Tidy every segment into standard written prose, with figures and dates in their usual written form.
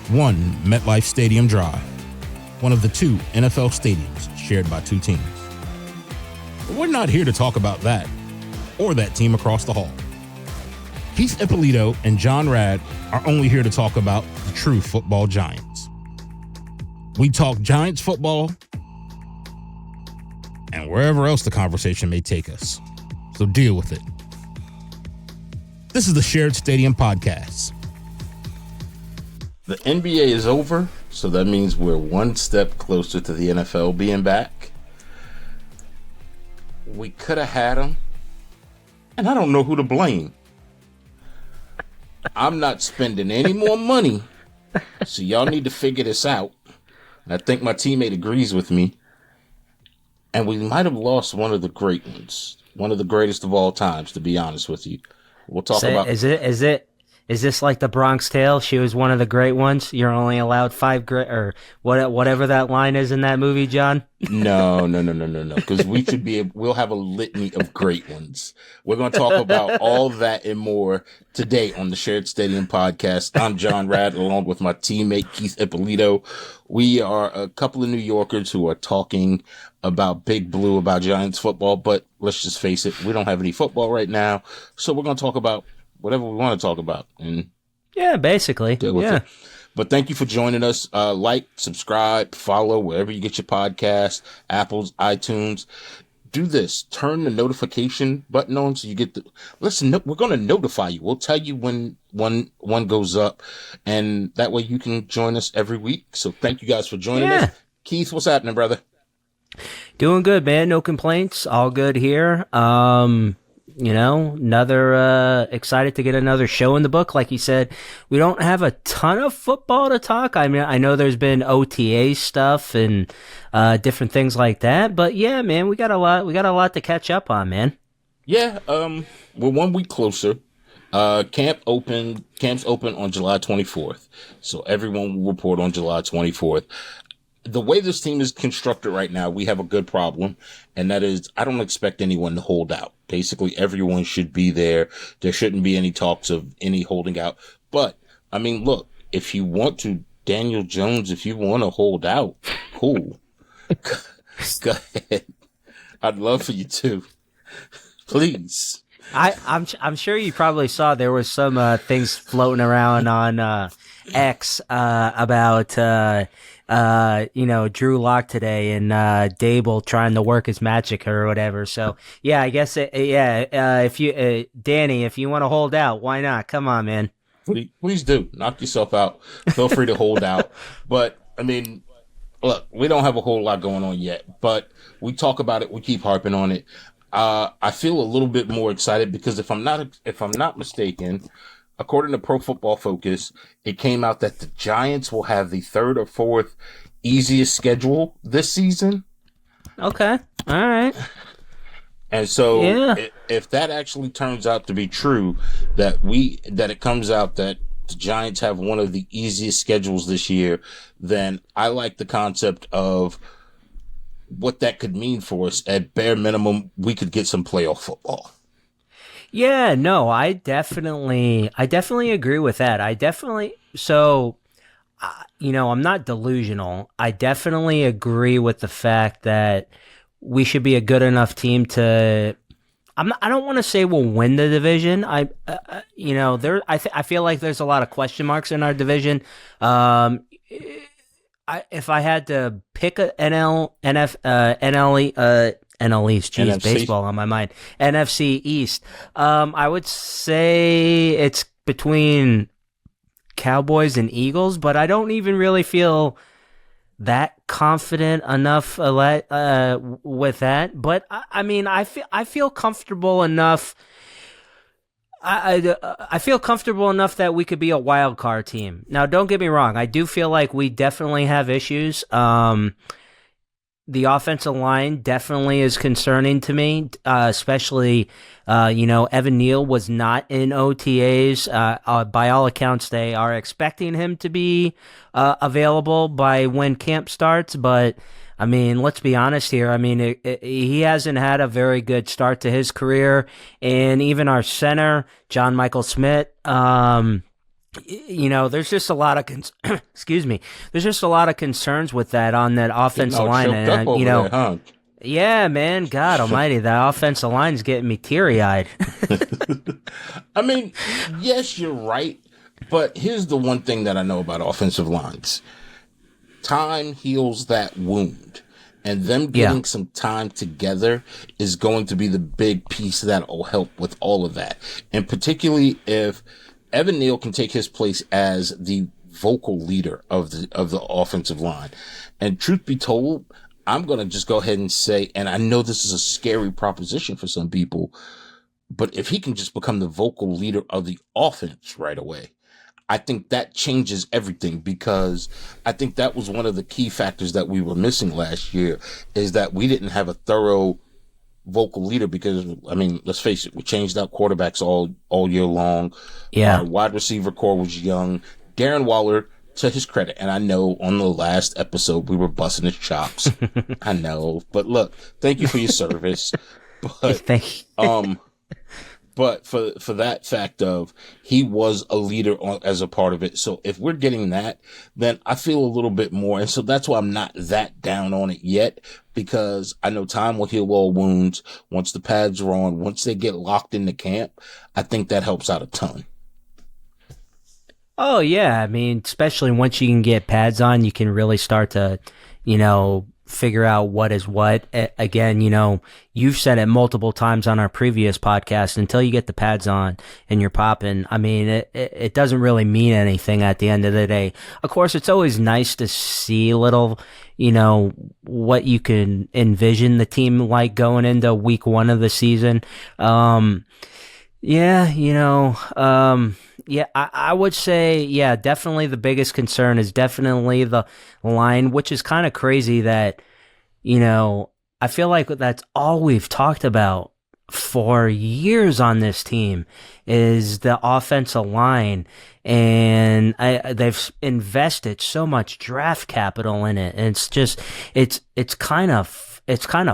One, MetLife Stadium Drive, one of the two NFL stadiums shared by two teams. But we're not here to talk about that or that team across the hall. Keith Ippolito and John Rad are only here to talk about the true football giants. We talk Giants football and wherever else the conversation may take us. So deal with it. This is the Shared Stadium Podcast. The NBA is over, so that means we're one step closer to the NFL being back. We could have had them, and I don't know who to blame. I'm not spending any more money, so y'all need to figure this out. And I think my teammate agrees with me. And we might have lost one of the great ones, one of the greatest of all times, to be honest with you. We'll talk about. Is this like the Bronx Tale? She was one of the great ones. You're only allowed 5 great, or whatever that line is in that movie, John. No. Because we'll have a litany of great ones. We're going to talk about all that and more today on the Shared Stadium Podcast. I'm John Rad, along with my teammate Keith Ippolito. We are a couple of New Yorkers who are talking about Big Blue, about Giants football. But let's just face it, we don't have any football right now, so we're going to talk about whatever we want to talk about. And yeah, basically. Yeah. But thank you for joining us. Like, subscribe, follow wherever you get your podcasts, Apple's, iTunes. Do this. Turn the notification button on so you get listen, we're going to notify you. We'll tell you when one goes up, and that way you can join us every week. So thank you guys for joining us. Keith, what's happening, brother? Doing good, man. No complaints. All good here. Excited to get another show in the book. Like you said, we don't have a ton of football to talk. I mean, I know there's been OTA stuff and different things like that, but yeah, man, we got a lot to catch up on, man. Yeah, we're 1 week closer. Camps open on July 24th. So everyone will report on July 24th. The way this team is constructed right now, we have a good problem, and that is I don't expect anyone to hold out. Basically, everyone should be there. There shouldn't be any talks of any holding out. But, I mean, look, if you want to, Daniel Jones, if you want to hold out, cool. Go ahead. I'd love for you to. Please. I'm sure you probably saw there was some things floating around on X about Drew Lock today and Dable trying to work his magic or whatever. So yeah, I guess if you Danny, if you want to hold out, why not? Come on, man. Please do. Knock yourself out. Feel free to hold out. But I mean, look, we don't have a whole lot going on yet, but we talk about it. We keep harping on it. I feel a little bit more excited because if I'm not mistaken, according to Pro Football Focus, it came out that the Giants will have the 3rd or 4th easiest schedule this season. Okay. All right. And so if that actually turns out to be true, that it comes out that the Giants have one of the easiest schedules this year, then I like the concept of what that could mean for us. At bare minimum, we could get some playoff football. Yeah, no, I definitely agree with that. I'm not delusional. I definitely agree with the fact that we should be a good enough team to. I don't want to say we'll win the division. I feel like there's a lot of question marks in our division. If I had to pick a NL East, geez, NFC. Baseball on my mind. NFC East. I would say it's between Cowboys and Eagles, but I don't even really feel that confident enough with that. But I mean, I feel comfortable enough. I feel comfortable enough that we could be a wild card team. Now, don't get me wrong. I do feel like we definitely have issues. The offensive line definitely is concerning to me, especially, Evan Neal was not in OTAs. By all accounts, they are expecting him to be available by when camp starts. But, I mean, let's be honest here. I mean, he hasn't had a very good start to his career. And even our center, John Michael Smith, There's just a lot of excuse me. There's just a lot of concerns with that on that offensive line, Choked up and over there, huh? yeah, man, God Almighty, that offensive line's getting me teary eyed. I mean, yes, you're right, but here's the one thing that I know about offensive lines: time heals that wound. And them getting some time together is going to be the big piece that will help with all of that. And particularly if Evan Neal can take his place as the vocal leader of the offensive line. And truth be told, I'm going to just go ahead and say, and I know this is a scary proposition for some people, but if he can just become the vocal leader of the offense right away, I think that changes everything, because I think that was one of the key factors that we were missing last year, is that we didn't have a thorough vocal leader. Because, I mean, let's face it, we changed out quarterbacks all year long. Yeah. Our wide receiver core was young. Darren Waller, to his credit, and I know on the last episode we were busting his chops. I know, but look, thank you for your service. But Thank you. But for that fact of he was a leader as a part of it. So if we're getting that, then I feel a little bit more. And so that's why I'm not that down on it yet, because I know time will heal all wounds. Once the pads are on, once they get locked into camp, I think that helps out a ton. Oh, yeah. I mean, especially once you can get pads on, you can really start to, figure out what is what. Again, you've said it multiple times on our previous podcast, until you get the pads on and you're popping, I mean, it doesn't really mean anything at the end of the day. Of course, it's always nice to see little, what you can envision the team like going into week 1 of the season. Yeah, I would say, yeah, definitely the biggest concern is definitely the line, which is kind of crazy that, I feel like that's all we've talked about for years on this team is the offensive line. And they've invested so much draft capital in it. And it's just, it's kind of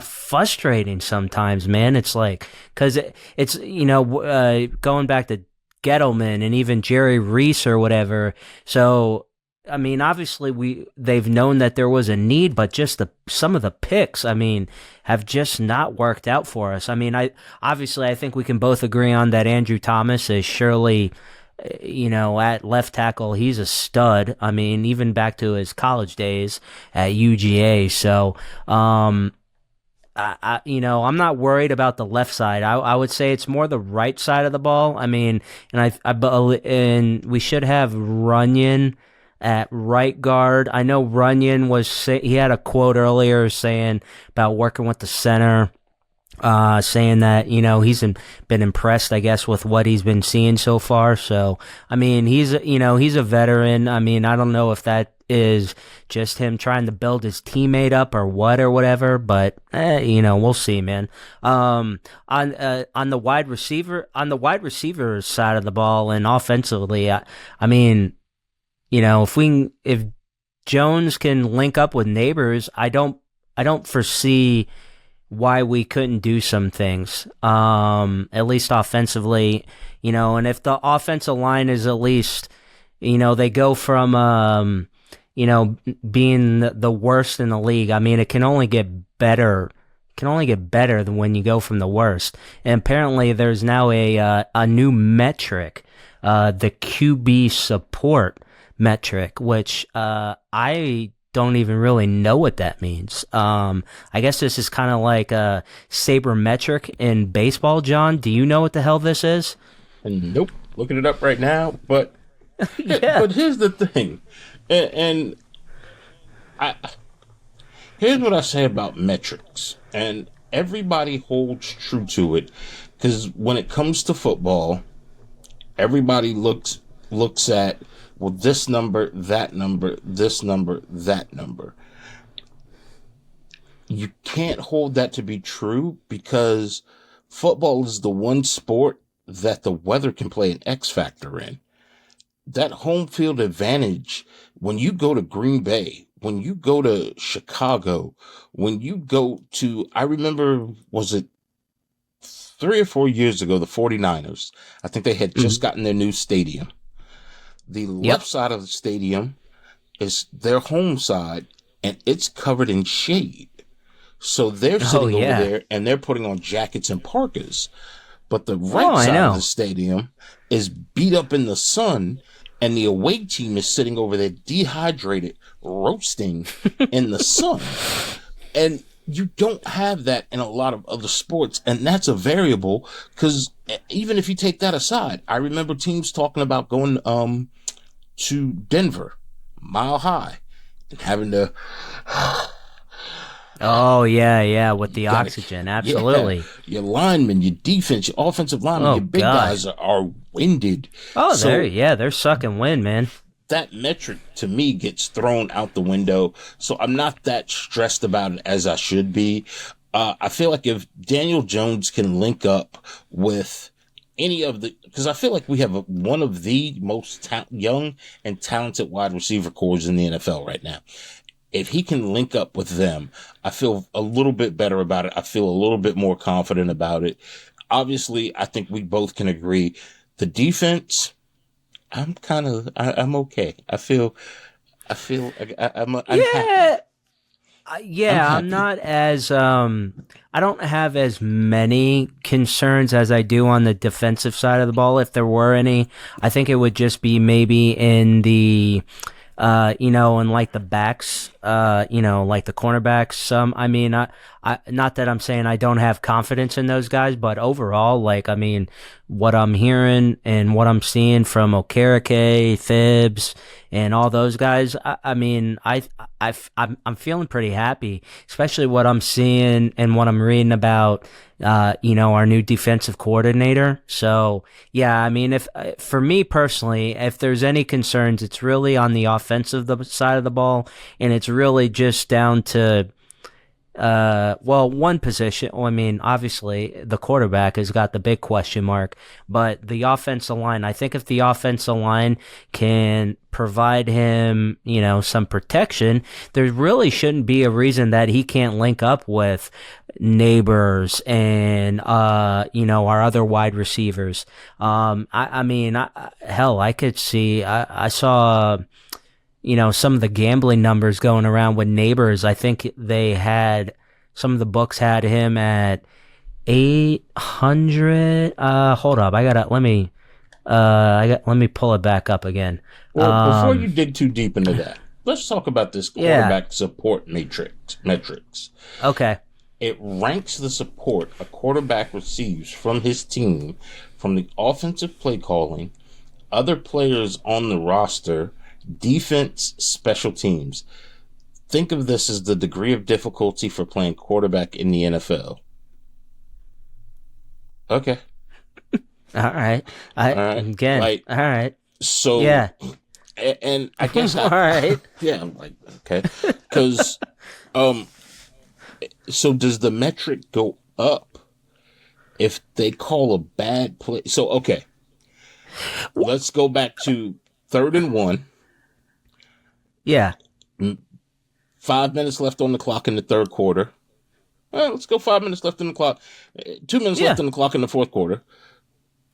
frustrating sometimes, man. It's like, cause it's, going back to Gettleman and even Jerry Reese or whatever. So, I mean, obviously they've known that there was a need, but just some of the picks, I mean, have just not worked out for us. I mean, I think we can both agree on that Andrew Thomas is surely, at left tackle, he's a stud. I mean, even back to his college days at UGA. So, I'm not worried about the left side. I would say it's more the right side of the ball. I mean, and we should have Runyon at right guard. I know Runyon he had a quote earlier saying about working with the center, saying that, he's been impressed, I guess, with what he's been seeing so far. So, I mean, he's a veteran. I mean, I don't know if that is just him trying to build his teammate up or whatever, but we'll see, man. On the wide receiver side of the ball and offensively, I mean, if Jones can link up with Neighbors, I don't foresee why we couldn't do some things, at least offensively, and if the offensive line is at least, they go from, being the worst in the league. I mean, it can only get better. Than when you go from the worst. And apparently there's now a new metric, the QB support metric, which, I don't even really know what that means. I guess this is kind of like a sabermetric in baseball. John, do you know what the hell this is? Nope. Looking it up right now, but yeah. But here's the thing, and here's what I say about metrics, and everybody holds true to it, because when it comes to football, everybody looks at, well, this number, that number, this number, that number. You can't hold that to be true, because football is the one sport that the weather can play an X factor in. That home field advantage, when you go to Green Bay, when you go to Chicago, when you go to, I remember, was it 3 or 4 years ago, the 49ers, I think they had just gotten their new stadium. The left side of the stadium is their home side, and it's covered in shade. So they're sitting over there, and they're putting on jackets and parkas. But the right side of the stadium is beat up in the sun, and the away team is sitting over there dehydrated, roasting in the sun. And you don't have that in a lot of other sports, and that's a variable, because even if you take that aside, I remember teams talking about going to Denver, Mile High, and having to... with the oxygen, absolutely. Yeah, your linemen, your defense, your offensive linemen, your big guys are winded. They're sucking wind, man. That metric to me gets thrown out the window, so I'm not that stressed about it as I should be. I feel like if Daniel Jones can link up with any of the, because I feel like we have one of the most young and talented wide receiver cores in the NFL right now. If he can link up with them, I feel a little bit better about it. I feel a little bit more confident about it. Obviously, I think we both can agree. The defense, I'm okay. I'm happy. I'm not as, I don't have as many concerns as I do on the defensive side of the ball. If there were any, I think it would just be maybe in the, in like the backs, like the cornerbacks. I mean, I not that I'm saying I don't have confidence in those guys, but overall, what I'm hearing and what I'm seeing from Okereke, Phibbs, and all those guys, I'm feeling pretty happy, especially what I'm seeing and what I'm reading about, our new defensive coordinator. So, if for me personally, if there's any concerns, it's really on the offensive side of the ball, and it's really just down to one position. Obviously the quarterback has got the big question mark, but the offensive line, I think if the offensive line can provide him, some protection, there really shouldn't be a reason that he can't link up with Neighbors and, our other wide receivers. I could see, I saw, some of the gambling numbers going around with Neighbors. I think some of the books had him at 800. Hold up. let me pull it back up again. Well, before you dig too deep into that, let's talk about this quarterback support metrics. Okay. It ranks the support a quarterback receives from his team, from the offensive play calling, other players on the roster, defense, special teams. Think of this as the degree of difficulty for playing quarterback in the NFL. Okay. All right. All right. So, yeah. And I guess, all right. Yeah, I'm like, okay. Because, so does the metric go up if they call a bad play? So, okay. Let's go back to 3rd and 1. Yeah. 5 minutes left on the clock in the third quarter. Let's go 5 minutes left in the clock. 2 minutes left in the clock in the fourth quarter.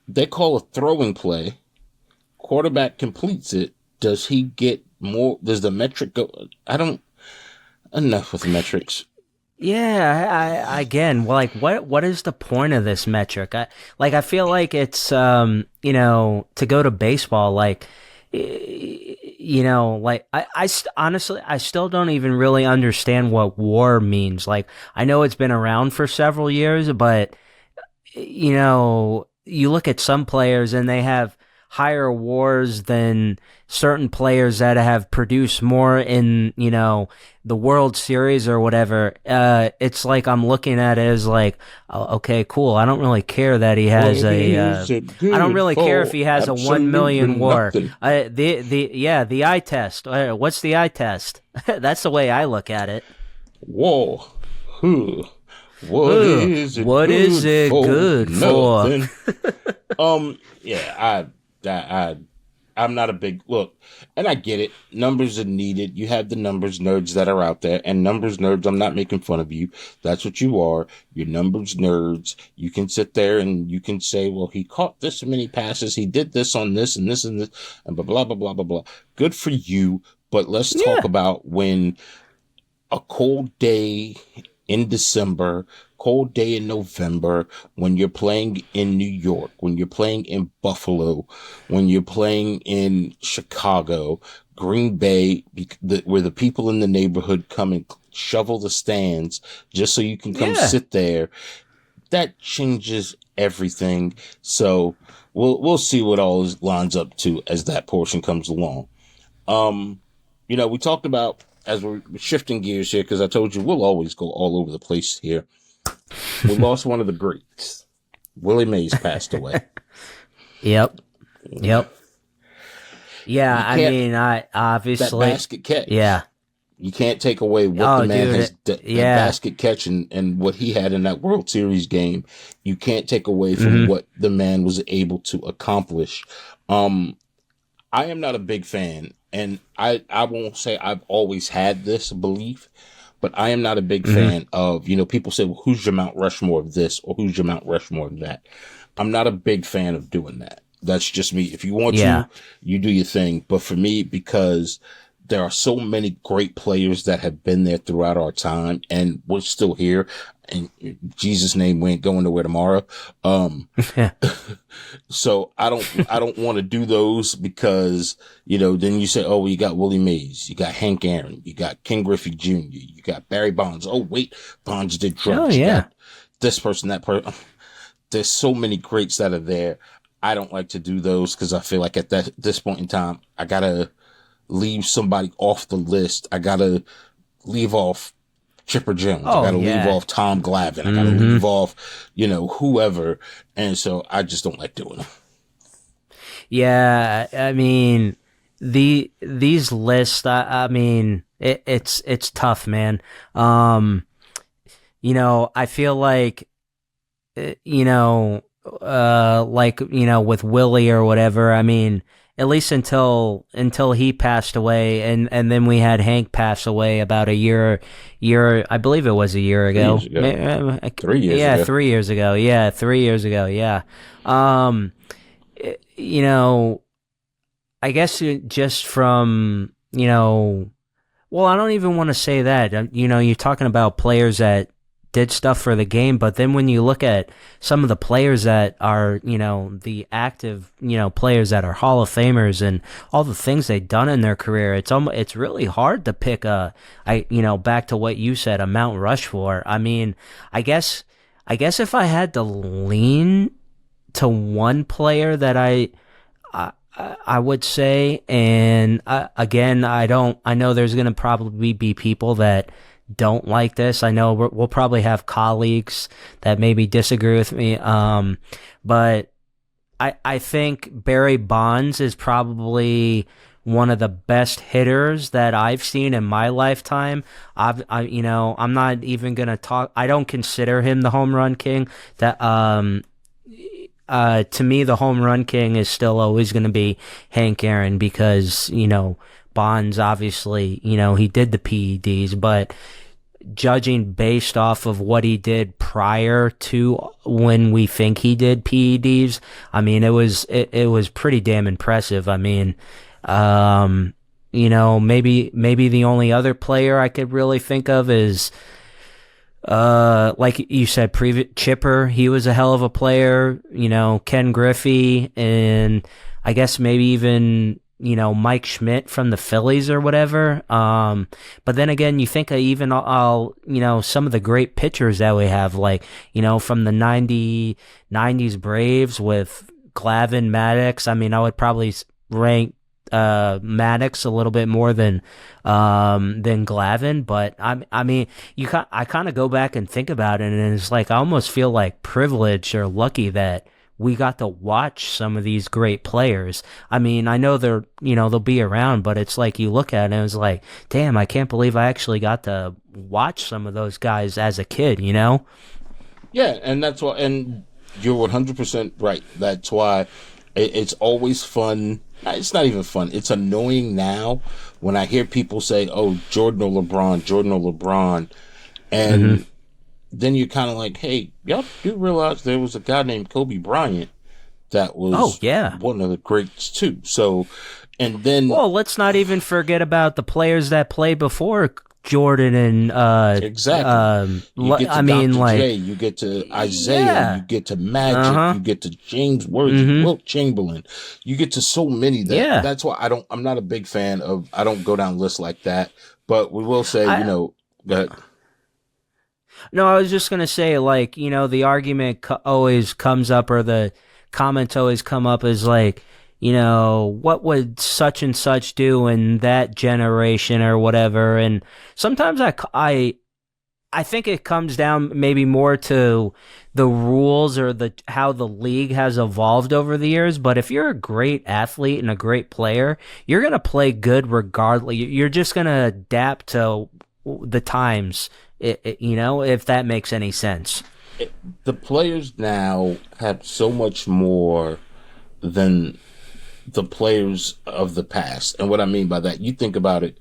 They call a throwing play. Quarterback completes it. Does he get more? Does the metric go? Enough with the metrics. Yeah, what is the point of this metric? I feel like it's, to go to baseball, honestly, I still don't even really understand what WAR means. I know it's been around for several years, but, you look at some players and they have higher WARs than certain players that have produced more in, the World Series or whatever. It's like I'm looking at it as okay, cool. I don't really care that he has I don't really care if he has a 1 million WAR. The eye test. What's the eye test? That's the way I look at it. WAR. What is it good for? I I'm not a big look, and I get it. Numbers are needed. You have the numbers nerds that are out there, and numbers nerds. I'm not making fun of you. That's what you are. You're numbers nerds. You can sit there and you can say, well, he caught this many passes. He did this on this and this and this and blah, blah, blah, blah, blah, blah. Good for you. But let's talk about when a cold day in December, cold day in November, when you're playing in New York, when you're playing in Buffalo, when you're playing in Chicago, Green Bay, where the people in the neighborhood come and shovel the stands just so you can come sit there, that changes everything. So we'll see what all lines up to as that portion comes along. We talked about, as we're shifting gears here, because I told you we'll always go all over the place here. We lost one of the greats. Willie Mays passed away. Yep. Yeah, I mean, I obviously that basket catch. Yeah, you can't take away what the man has. That basket catch and what he had in that World Series game. You can't take away from what the man was able to accomplish. I am not a big fan. And I won't say I've always had this belief, but I am not a big fan of, people say, well, who's your Mount Rushmore of this or who's your Mount Rushmore of that? I'm not a big fan of doing that. That's just me. If you want to, you do your thing. But for me, because there are so many great players that have been there throughout our time and we're still here. And in Jesus' name, we ain't going nowhere tomorrow. So I don't want to do those because, then you say, oh, you got Willie Mays, you got Hank Aaron, you got Ken Griffey Jr., you got Barry Bonds. Oh, wait, Bonds did drugs. Oh, yeah. You got this person, that person. There's so many greats that are there. I don't like to do those because I feel like at this point in time, I got to leave somebody off the list. I got to leave off Chipper Jones. I got to leave off Tom Glavine. I got to leave off, whoever. And so I just don't like doing them. Yeah, I mean, these lists, I mean, it's tough, man. I feel like, with Willie or whatever, I mean, at least until he passed away, and then we had Hank pass away about a year, I believe it was a year ago. 3 years ago. 3 years yeah, ago. 3 years ago. Yeah, 3 years ago. Yeah. I guess just from, well, I don't even want to say that. You're talking about players that did stuff for the game, but then when you look at some of the players that are, the active, players that are Hall of Famers and all the things they've done in their career, it's really hard to pick back to what you said, a Mount Rushmore. I mean, I guess if I had to lean to one player that I would say, and again, I know there's going to probably be people that don't like this. I know we'll probably have colleagues that maybe disagree with me. But I think Barry Bonds is probably one of the best hitters that I've seen in my lifetime. I'm not even going to talk. I don't consider him the home run king. That, to me, the home run king is still always going to be Hank Aaron because, Bonds, obviously, he did the PEDs, but judging based off of what he did prior to when we think he did PEDs, I mean, it was pretty damn impressive. I mean, maybe the only other player I could really think of is, like you said, Chipper. He was a hell of a player. Ken Griffey, and I guess maybe even Mike Schmidt from the Phillies or whatever. But then again, you think of even some of the great pitchers that we have, like, from the 90s Braves with Glavine, Maddox. I mean, I would probably rank Maddox a little bit more than Glavine, but I mean, I kind of go back and think about it, and it's like I almost feel like privileged or lucky that we got to watch some of these great players. I mean, I know they'll be around, but it's like you look at it and it's like, damn, I can't believe I actually got to watch some of those guys as a kid, Yeah, and that's why, and you're 100% right. That's why It's always fun. It's not even fun. It's annoying now when I hear people say, "Oh, Jordan or LeBron," and then you're kind of like, "Hey, y'all do realize there was a guy named Kobe Bryant that was one of the greats too." So, and then let's not even forget about the players that played before Jordan and exactly. You get to Dr. J, you get to Isaiah, you get to Magic, you get to James Worthy, Wilt Chamberlain, you get to so many that that's why I'm not a big fan of. I don't go down lists like that. But we will say, go ahead. No, I was just gonna say, like, the argument always comes up, or the comments always come up as like, what would such and such do in that generation or whatever. And sometimes I think it comes down maybe more to the rules or how the league has evolved over the years. But if you're a great athlete and a great player, you're going to play good regardless. You're just going to adapt to the times, if that makes any sense. The players now have so much more than the players of the past. And what I mean by that, you think about it,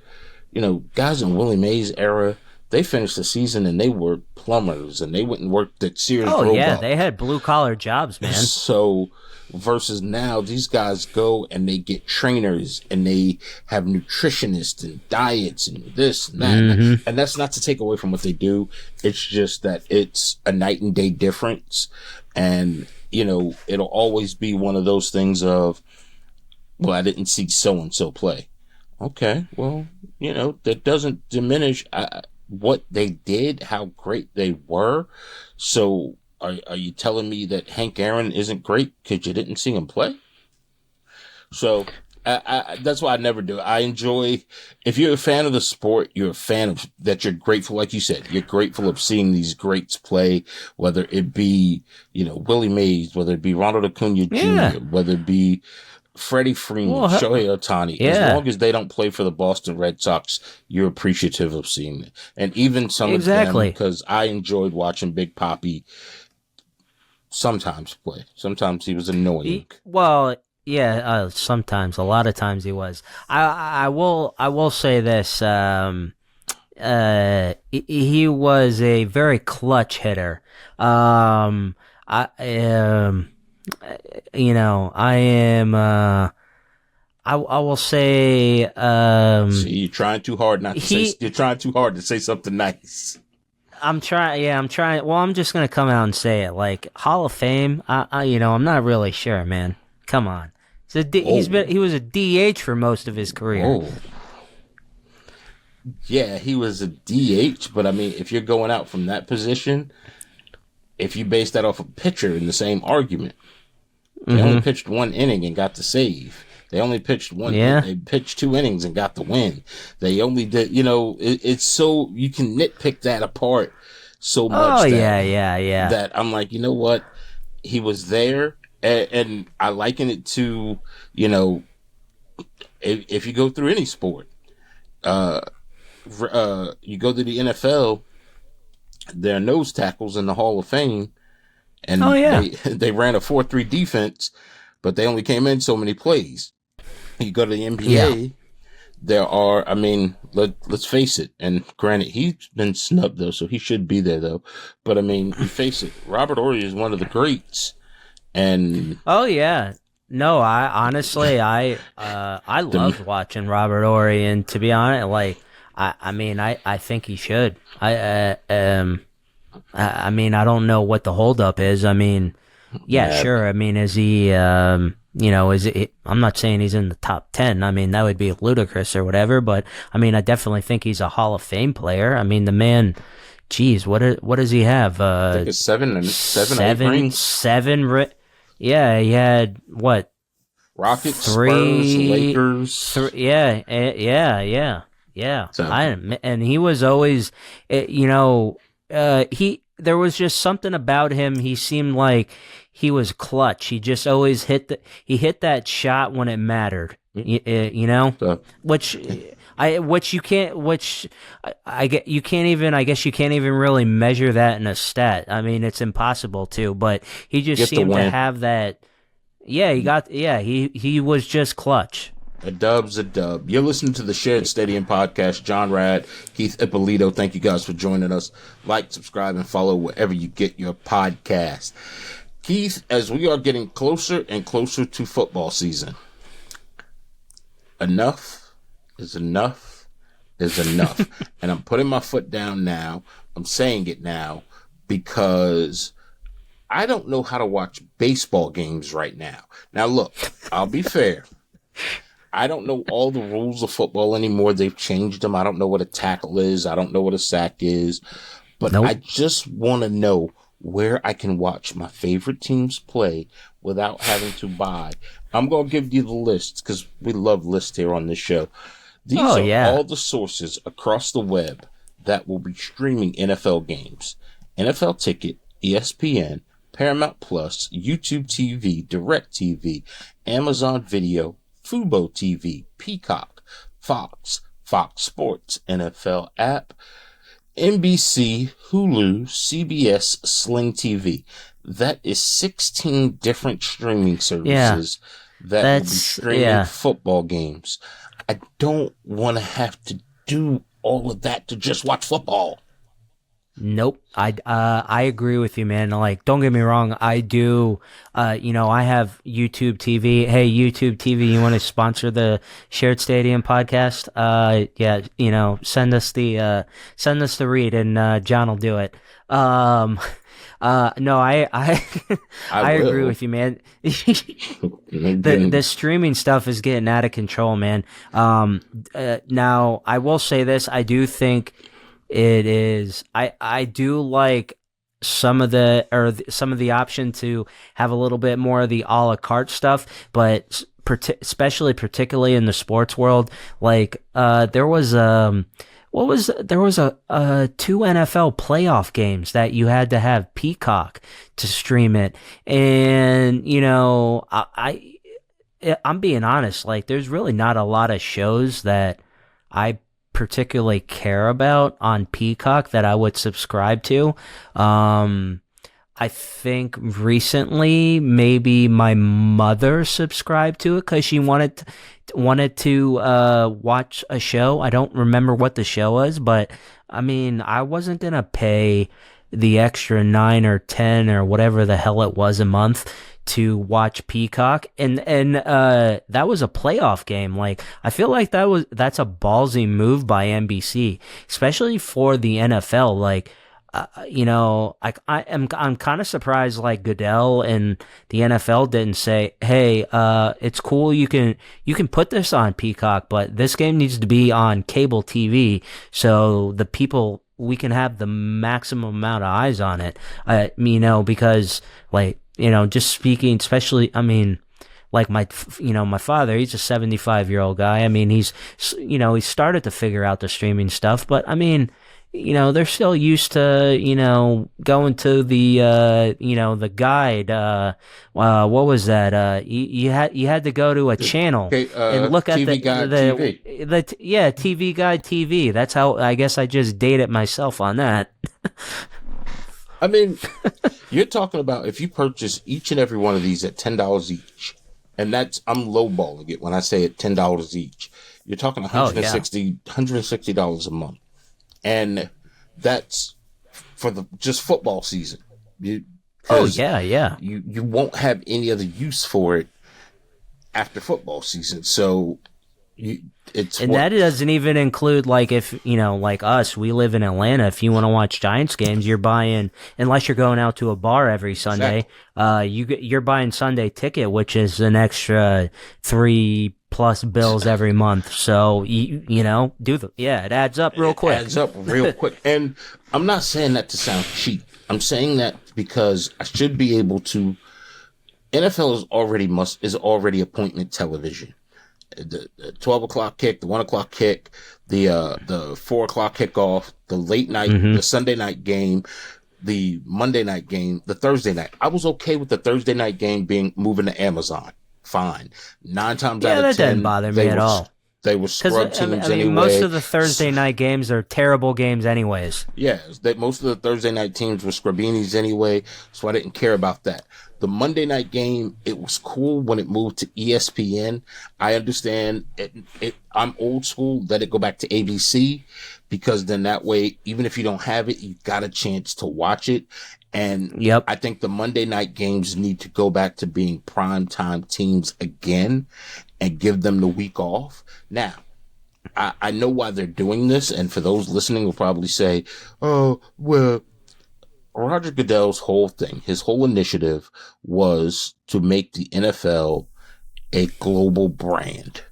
guys in Willie Mays' era, they finished the season and they were plumbers and they went and worked at Sears Roebuck. Yeah, they had blue collar jobs, man. So versus now, these guys go and they get trainers and they have nutritionists and diets and this and that. And that's not to take away from what they do. It's just that it's a night and day difference. And, it'll always be one of those things of, well, I didn't see so-and-so play. Okay, well, that doesn't diminish what they did, how great they were. So are you telling me that Hank Aaron isn't great because you didn't see him play? So that's why I never do it. I enjoy, if you're a fan of the sport, you're a fan of that, you're grateful, like you said, you're grateful of seeing these greats play, whether it be, Willie Mays, whether it be Ronald Acuna Jr., whether it be Freddie Freeman, Shohei Ohtani. As long as they don't play for the Boston Red Sox, you're appreciative of seeing it. And even some of them, because I enjoyed watching Big Papi sometimes play. Sometimes he was annoying. Sometimes. A lot of times he was. I will say this. He was a very clutch hitter. I will say, see, you're trying too hard you're trying too hard to say something nice. I'm trying. Well, I'm just gonna come out and say it. Like, Hall of Fame. I'm not really sure, man. Come on. He was a DH for most of his career. Oh. Yeah, he was a DH, but I mean, if you're going out from that position, if you base that off a pitcher in the same argument, they only pitched one inning and got the save. They only pitched they pitched 2 innings and got the win. They only did, it's so, you can nitpick that apart so much. That I'm like, you know what? He was there, and I liken it to, if you go through any sport, you go to the NFL, there are nose tackles in the Hall of Fame, and they ran a 4-3 defense, but they only came in so many plays. You go to the NBA, there are, let's face it, and granted, he's been snubbed though, so he should be there though, but you face it, Robert Horry is one of the greats, and... Oh, yeah. No, I honestly, I loved watching Robert Horry, and to be honest, I think he should. I don't know what the holdup is. Sure. Is he, is it, I'm not saying he's in the top 10. That would be ludicrous or whatever, but I definitely think he's a Hall of Fame player. The man, geez, what does he have? I think it's seven, yeah, he had what? Rockets, Spurs, Lakers. Yeah. So. And he was always, there was just something about him. He seemed like he was clutch. He just always hit that shot when it mattered. You guess you can't even really measure that in a stat. It's impossible to, but he just seemed to have that. Yeah, he was just clutch. A dub's a dub. You're listening to the Shared Stadium podcast. John Rad, Keith Ippolito. Thank you guys for joining us. Like, subscribe, and follow wherever you get your podcast. Keith, as we are getting closer and closer to football season, enough is enough is enough. And I'm putting my foot down now. I'm saying it now because I don't know how to watch baseball games right now. Now, look, I'll be fair. I don't know all the rules of football anymore. They've changed them. I don't know what a tackle is. I don't know what a sack is. But I just want to know where I can watch my favorite teams play without having to buy. I'm going to give you the lists because we love lists here on this show. These are all the sources across the web that will be streaming NFL games. NFL Ticket, ESPN, Paramount Plus, YouTube TV, DirecTV, Amazon Video, Fubo TV, Peacock, Fox, Fox Sports, NFL app, NBC, Hulu, CBS, Sling TV. That is 16 different streaming services that will be streaming football games. I don't want to have to do all of that to just watch football. Nope. I agree with you, man. Like, don't get me wrong. I do, I have YouTube TV. Hey, YouTube TV, you want to sponsor the Shared Stadium podcast? Send us the read and, John will do it. No, I agree with you, man. The streaming stuff is getting out of control, man. Now I will say this. I do think it is. I do like some of the option to have a little bit more of the a la carte stuff, but particularly in the sports world, like there was two NFL playoff games that you had to have Peacock to stream it, and I'm being honest, like there's really not a lot of shows that I particularly care about on Peacock that I would subscribe to. I think recently maybe my mother subscribed to it because she wanted to watch a show. I don't remember what the show was, but I mean, I wasn't gonna pay the extra $9 or $10 or whatever the hell it was a month to watch Peacock, and that was a playoff game. Like, I feel like that's a ballsy move by NBC, especially for the NFL. Like, I'm kind of surprised like Goodell and the NFL didn't say, hey, it's cool, you can put this on Peacock, but this game needs to be on cable TV so the people, we can have the maximum amount of eyes on it. Because like, just speaking, especially, I mean, like my father, he's a 75-year-old guy. I mean, he started to figure out the streaming stuff, but I mean, they're still used to, going to the, the guide. What was that? You had to go to a channel and look at TV Guide TV. TV Guide TV. That's how, I guess I just dated myself on that. I mean, you're talking about if you purchase each and every one of these at $10 each, and I'm lowballing it when I say at $10 each. You're talking $160 a month, and that's for just football season. You won't have any other use for it after football season, so that doesn't even include, like, if like us, we live in Atlanta, if you want to watch Giants games, you're buying, unless you're going out to a bar every Sunday, you're buying Sunday ticket, which is an extra $3+ bills every month. So it adds up real quick. It adds up real quick. And I'm not saying that to sound cheap. I'm saying that because I should be able to. NFL is already appointment television. The 12 o'clock kick, the 1 o'clock kick, the 4 o'clock kickoff, the late night, the Sunday night game, the Monday night game, the Thursday night. I was okay with the Thursday night game moving to Amazon. Fine. 9 times out of 10, that didn't bother me at all. They were scrub teams anyway. Most of the Thursday night games are terrible games anyways. Yeah, most of the Thursday night teams were scrubinis anyway, so I didn't care about that. The Monday night game, it was cool when it moved to ESPN. I understand I'm old school. Let it go back to ABC, because then that way, even if you don't have it, you got a chance to watch it. And yep. I think the Monday night games need to go back to being primetime teams again and give them the week off. Now, I know why they're doing this, and for those listening will probably say, oh, well, Roger Goodell's whole thing, his whole initiative was to make the NFL a global brand.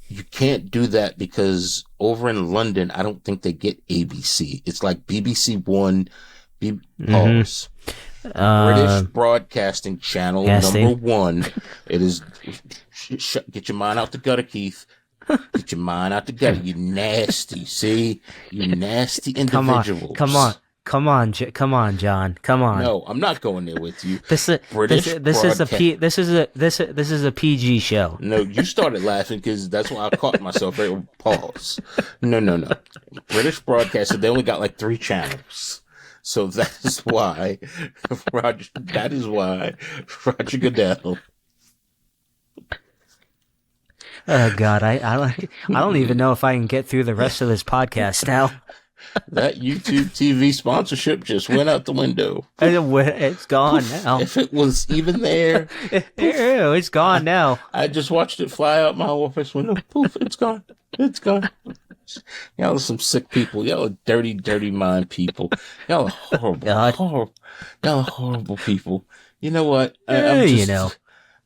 You can't do that because over in London, I don't think they get ABC. It's like BBC One, British Broadcasting Channel, number one. It is, get your mind out the gutter, Keith. Get your mind out the gutter. You nasty, see? You nasty individuals. Come on, John. Come on. No, I'm not going there with you. This is a PG show. No, you started laughing because that's why I caught myself. Right, pause. No. British Broadcasting, they only got like 3 channels. So that is why Roger Goodell. Oh God, I don't even know if I can get through the rest of this podcast now. That YouTube TV sponsorship just went out the window. It's gone now. If it was even there, it's gone now. I just watched it fly out my office window. Poof, it's gone. It's gone. Y'all are some sick people. Y'all are dirty, dirty mind people. Y'all are horrible. Y'all are horrible people. You know what?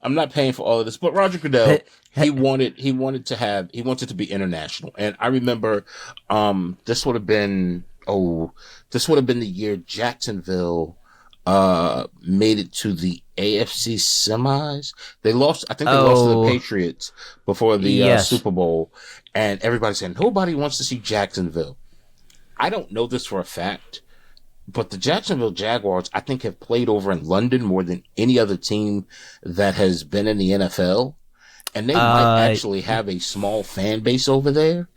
I'm not paying for all of this, but Roger Goodell, he wanted to be international. And I remember, this would have been the year Jacksonville, made it to the AFC semis. They lost to the Patriots before the Super Bowl. And everybody said, nobody wants to see Jacksonville. I don't know this for a fact, but the Jacksonville Jaguars, I think, have played over in London more than any other team that has been in the NFL. And they might actually have a small fan base over there.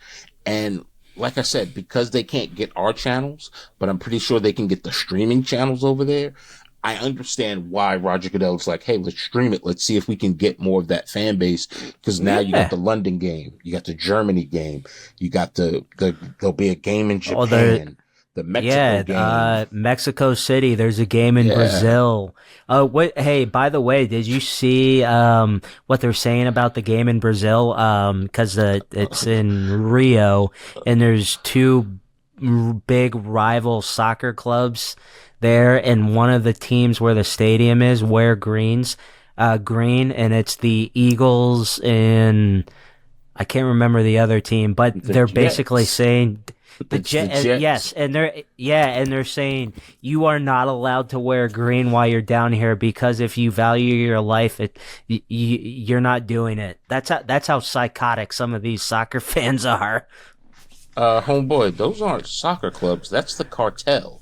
And like I said, because they can't get our channels, but I'm pretty sure they can get the streaming channels over there. I understand why Roger Goodell's like, hey, let's stream it. Let's see if we can get more of that fan base. Because now you got the London game. You got the Germany game. You got there'll be a game in Japan. The Mexico game. Mexico City. There's a game in Brazil. Hey, by the way, did you see what they're saying about the game in Brazil? Because it's in Rio, and there's 2 big rival soccer clubs there, and one of the teams where the stadium is wear green, and it's the Eagles, and I can't remember the other team, but they're basically saying. The Jets. Yes, and they're saying you are not allowed to wear green while you're down here because if you value your life, you're not doing it. That's how psychotic some of these soccer fans are. Homeboy, those aren't soccer clubs. That's the cartel.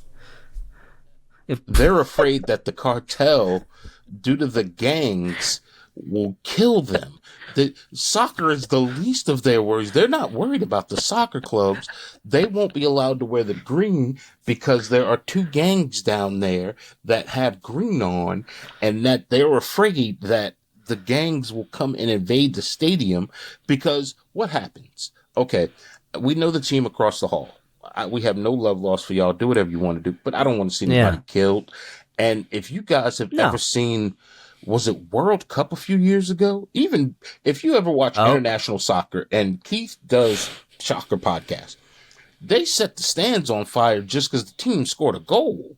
They're afraid that the cartel, due to the gangs, will kill them. The soccer is the least of their worries. They're not worried about the soccer clubs. They won't be allowed to wear the green because there are 2 gangs down there that have green on, and that they're afraid that the gangs will come and invade the stadium because what happens? Okay, we know the team across the hall. We have no love lost for y'all. Do whatever you want to do, but I don't want to see anybody killed. And if you guys have ever seen... Was it World Cup a few years ago? Even if you ever watch international soccer, and Keith does soccer podcast, they set the stands on fire just because the team scored a goal.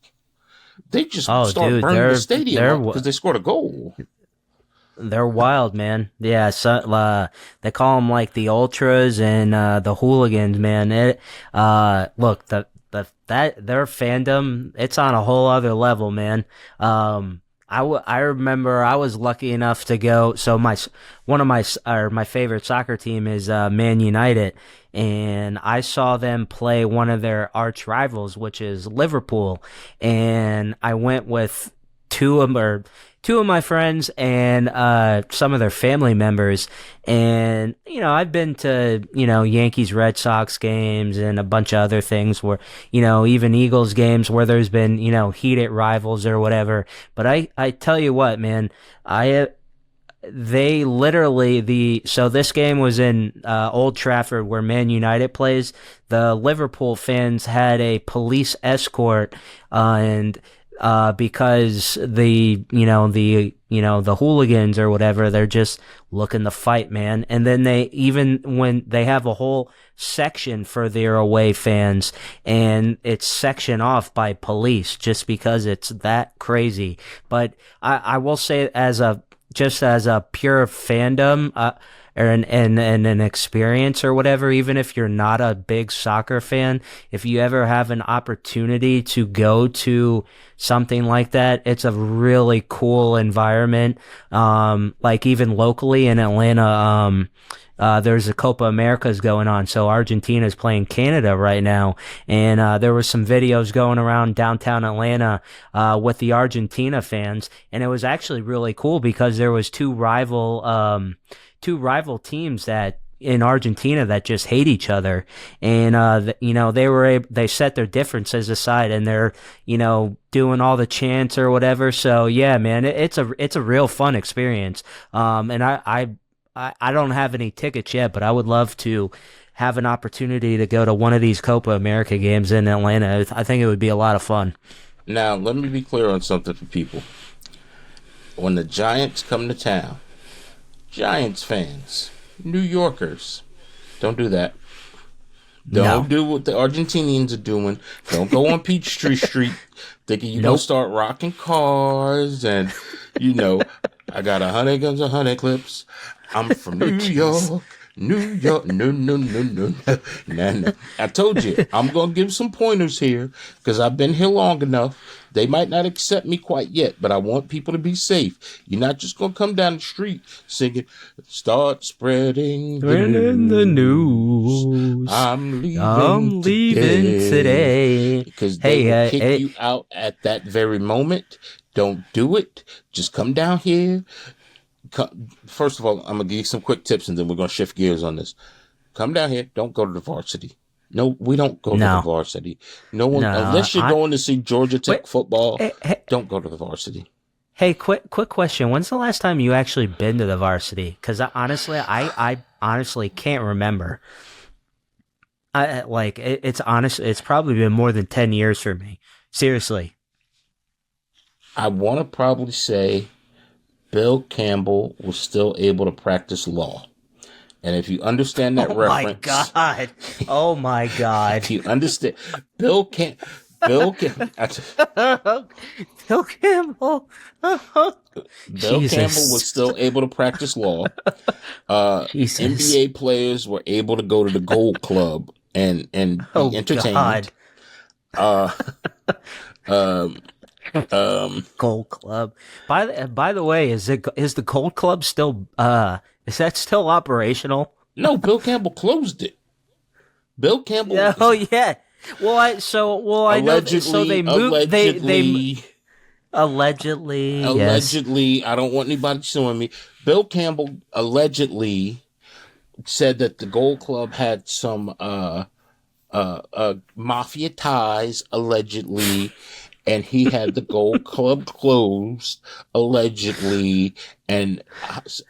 They just start burning the stadium because they scored a goal. They're wild, man. Yeah, so, they call them like the ultras and the hooligans, man. Look, their fandom, it's on a whole other level, man. I remember I was lucky enough to go. So my favorite soccer team is Man United, and I saw them play one of their arch rivals, which is Liverpool, and I went with two two of my friends and some of their family members. And, I've been to, Yankees, Red Sox games and a bunch of other things where, even Eagles games where there's been, heated rivals or whatever. But I tell you what, man, they literally so this game was in Old Trafford where Man United plays. The Liverpool fans had a police escort, and because the hooligans or whatever, they're just looking to fight, man. And then when they have a whole section for their away fans, and it's sectioned off by police just because it's that crazy. But I will say, as a pure fandom, or an experience or whatever, even if you're not a big soccer fan, if you ever have an opportunity to go to something like that, it's a really cool environment. Like even locally in Atlanta, there's a Copa Americas going on. So Argentina's playing Canada right now. And there were some videos going around downtown Atlanta with the Argentina fans. And it was actually really cool because there was two rival teams that in Argentina that just hate each other. And, they set their differences aside, and they're, doing all the chants or whatever. So yeah, man, it's a real fun experience. And I don't have any tickets yet, but I would love to have an opportunity to go to one of these Copa America games in Atlanta. I think it would be a lot of fun. Now, let me be clear on something for people. When the Giants come to town, Giants fans, New Yorkers, don't do that. Don't do what the Argentinians are doing. Don't go on Peachtree Street thinking you're going to start rocking cars and, I got 100 guns, 100 clips. I'm from New York. No. I told you, I'm going to give some pointers here because I've been here long enough. They might not accept me quite yet, but I want people to be safe. You're not just going to come down the street singing, start spreading the news. I'm leaving today. Because they will kick you out at that very moment. Don't do it. Just come down here. First of all, I'm going to give you some quick tips, and then we're going to shift gears on this. Come down here. Don't go to the varsity. No, we don't go to the varsity. No one, unless you're going to see Georgia Tech football, don't go to the varsity. Hey, quick question. When's the last time you actually been to the varsity? Because I honestly can't remember. It's probably been more than 10 years for me. Seriously. I want to probably say Bill Campbell was still able to practice law. And if you understand that reference... Oh, my God. If you understand... Bill Campbell... Bill Campbell was still able to practice law. NBA players were able to go to the Gold Club and be entertained. Gold Club. By the way, is the Gold Club still is that still operational? No, Bill Campbell closed it. Bill Campbell. Oh yeah. I know. So they moved. Allegedly. Allegedly, I don't want anybody suing me. Bill Campbell allegedly said that the Gold Club had some mafia ties, allegedly, and he had the Gold Club closed, allegedly, and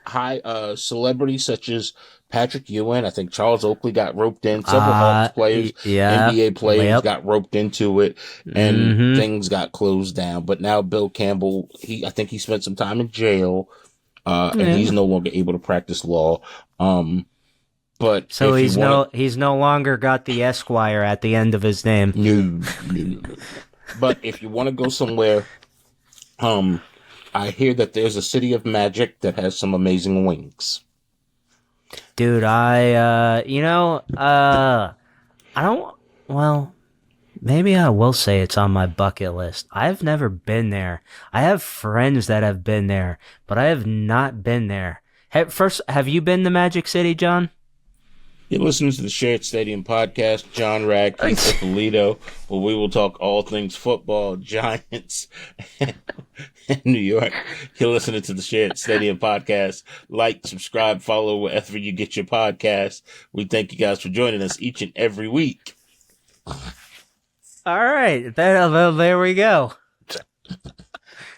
high celebrities such as Patrick Ewing, I think Charles Oakley got roped in, several Hawks players, NBA players got roped into it, and things got closed down. But now Bill Campbell, I think he spent some time in jail, and he's no longer able to practice law. But so he's no longer got the Esquire at the end of his name. No. But if you want to go somewhere, I hear that there's a City of Magic that has some amazing wings. Dude, maybe I will say it's on my bucket list. I've never been there. I have friends that have been there, but I have not been there. First, have you been to Magic City, John? You're listening to the Shared Stadium podcast. John Rad, Keith Ippolito, where we will talk all things football, Giants, and New York. You're listening to the Shared Stadium podcast. Like, subscribe, follow wherever you get your podcast. We thank you guys for joining us each and every week. All right, there we go.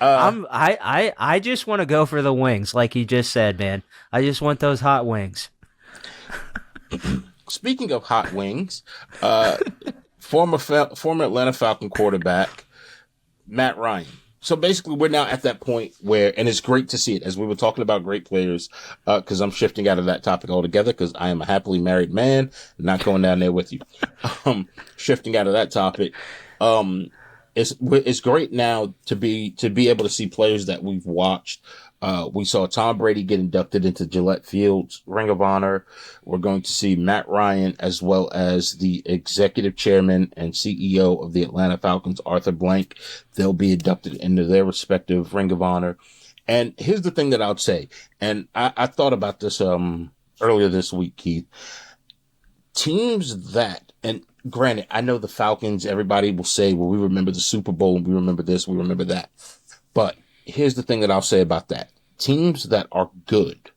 I just want to go for the wings, like you just said, man. I just want those hot wings. Speaking of hot wings, former Atlanta Falcon quarterback Matt Ryan. So basically, we're now at that point where, and it's great to see it, as we were talking about great players, because I'm shifting out of that topic altogether, because I am a happily married man, not going down there with you. Shifting out of that topic, it's great now to be able to see players that we've watched. We saw Tom Brady get inducted into Gillette Field's Ring of Honor. We're going to see Matt Ryan, as well as the executive chairman and CEO of the Atlanta Falcons, Arthur Blank. They'll be inducted into their respective Ring of Honor. And here's the thing that I would say, and I thought about this earlier this week, Keith. Teams that, and granted, I know the Falcons, everybody will say, well, we remember the Super Bowl, and we remember this, we remember that. But here's the thing that I'll say about that. Teams that are good.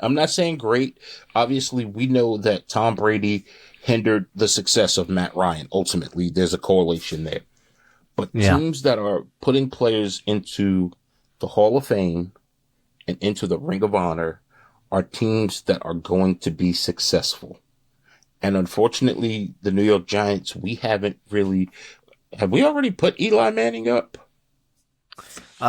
I'm not saying great. Obviously, we know that Tom Brady hindered the success of Matt Ryan. Ultimately, there's a correlation there. But teams that are putting players into the Hall of Fame and into the Ring of Honor are teams that are going to be successful. And unfortunately, the New York Giants, have we already put Eli Manning up? No,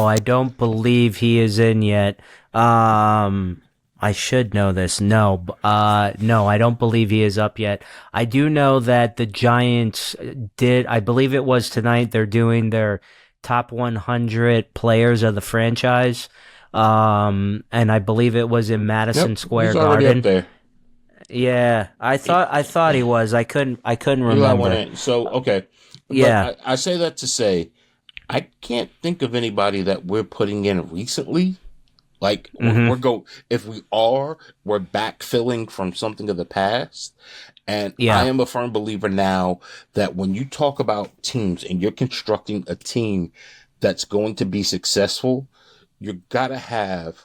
I don't believe he is in yet. I should know this. No, I don't believe he is up yet. I do know that the Giants I believe it was tonight, they're doing their top 100 players of the franchise. And I believe it was in Madison Square Garden. Up there. Yeah, I thought he was. I couldn't remember. Eli went in. So, okay. Yeah. But I say that to say, I can't think of anybody that we're putting in recently. Like, we're backfilling from something of the past. And I am a firm believer now that when you talk about teams and you're constructing a team that's going to be successful, you gotta have,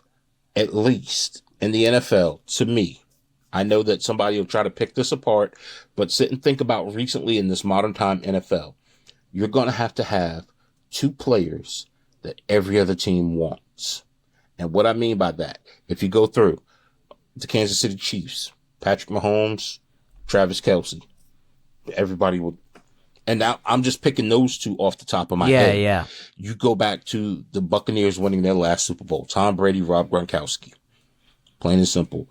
at least in the NFL, to me, I know that somebody will try to pick this apart, but sit and think about recently in this modern time NFL, you're going to have two players that every other team wants. And what I mean by that, if you go through the Kansas City Chiefs, Patrick Mahomes, Travis Kelce, everybody would. And now I'm just picking those two off the top of my head. Yeah. You go back to the Buccaneers winning their last Super Bowl, Tom Brady, Rob Gronkowski. Plain and simple.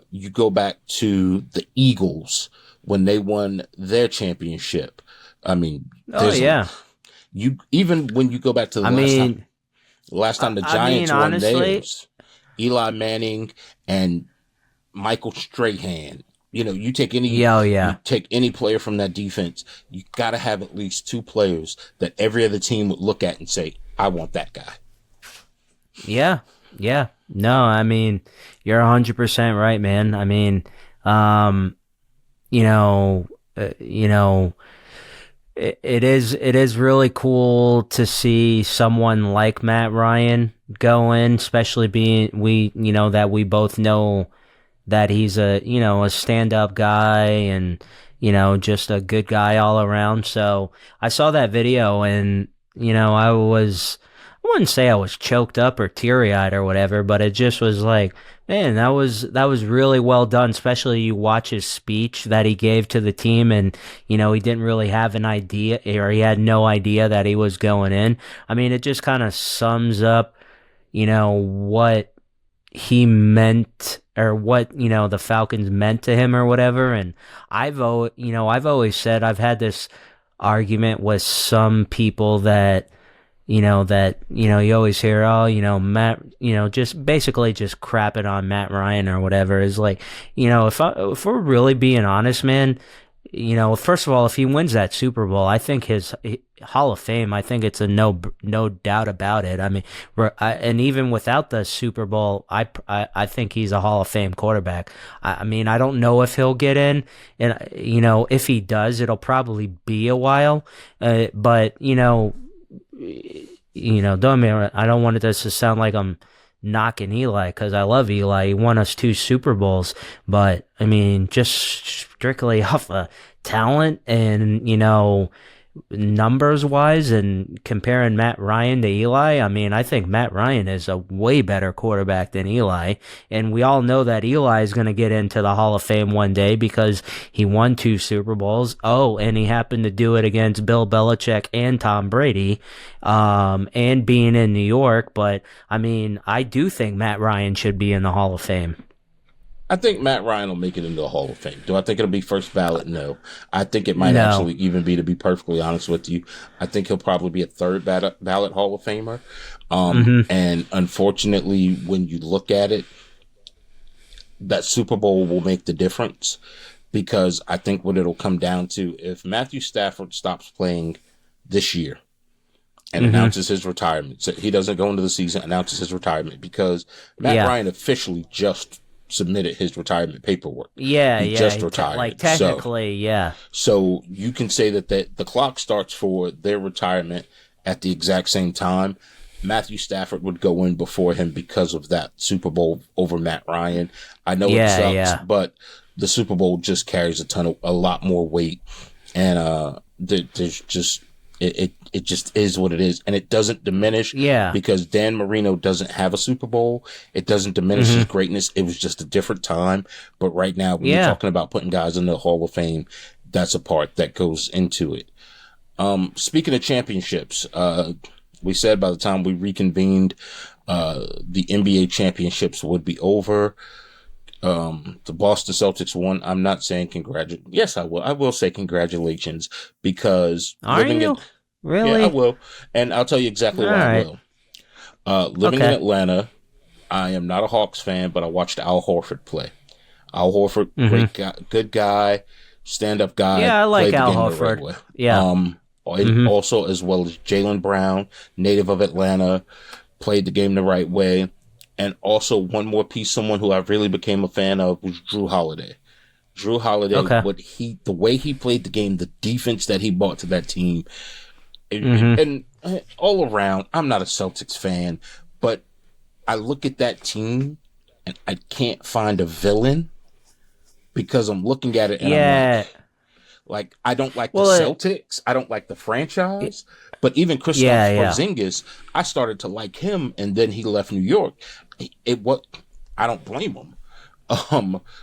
You go back to the Eagles when they won their championship. I mean, even when you go back to the last time the Giants won theirs, Eli Manning and Michael Strahan. You know, you take any player from that defense, you got to have at least two players that every other team would look at and say, I want that guy. Yeah. No, I mean, you're 100% right, man. I mean, it is really cool to see someone like Matt Ryan go in, especially that we both know that he's a stand-up guy and, just a good guy all around. So I saw that video and, I wouldn't say I was choked up or teary-eyed or whatever, but it just was like, man, that was really well done, especially you watch his speech that he gave to the team and, he didn't really have an idea, or he had no idea that he was going in. I mean, it just kind of sums up, what he meant or what, the Falcons meant to him or whatever. And I've always said, I've had this argument with some people that, you always hear, Matt, just basically just crapping on Matt Ryan or whatever is like, if we're really being honest, man, first of all, if he wins that Super Bowl, I think his Hall of Fame, I think it's a no doubt about it. I mean, and even without the Super Bowl, I think he's a Hall of Fame quarterback. I mean, I don't know if he'll get in, and if he does, it'll probably be a while. But don't I don't want this to sound like I'm knocking Eli, because I love Eli. He won us 2 Super Bowls, but I mean, just strictly off of talent and numbers wise, and comparing Matt Ryan to Eli, I mean, I think Matt Ryan is a way better quarterback than Eli, and we all know that Eli is going to get into the Hall of Fame one day because he won 2 Super Bowls. Oh, and he happened to do it against Bill Belichick and Tom Brady, and being in New York. But I mean, I do think Matt Ryan should be in the Hall of Fame. I think Matt Ryan will make it into the Hall of Fame. Do I think it'll be first ballot? No. I think it might actually even be, to be perfectly honest with you, I think he'll probably be a third ballot Hall of Famer. And unfortunately, when you look at it, that Super Bowl will make the difference, because I think what it'll come down to, if Matthew Stafford stops playing this year and announces his retirement, so he doesn't go into the season, announces his retirement, because Matt Ryan officially just submitted his retirement paperwork. He just retired. Like technically, So you can say that the clock starts for their retirement at the exact same time. Matthew Stafford would go in before him because of that Super Bowl over Matt Ryan. I know it sucks, but the Super Bowl just carries a lot more weight, and there's just it just is what it is, and it doesn't diminish. Because Dan Marino doesn't have a Super Bowl. It doesn't diminish his greatness. It was just a different time. But right now, when you're talking about putting guys in the Hall of Fame, that's a part that goes into it. Speaking of championships, we said by the time we reconvened, the NBA championships would be over. The Boston Celtics won. I'm not saying congratulations. Yes, I will. I will say congratulations, because really? Yeah, I will. And I'll tell you exactly why I will. Living in Atlanta, I am not a Hawks fan, but I watched Al Horford play. Al Horford, great guy, good guy, stand-up guy. Yeah, I like Al Horford. And also, as well as Jaylen Brown, native of Atlanta, played the game the right way. And also, one more piece, someone who I really became a fan of was Drew Holiday. Drew Holiday, the way he played the game, the defense that he brought to that team, and all around, I'm not a Celtics fan, but I look at that team and I can't find a villain, because I'm looking at it and I'm like, I don't like the Celtics. I don't like the franchise. But even Kristaps Porzingis, I started to like him, and then he left New York. I don't blame him.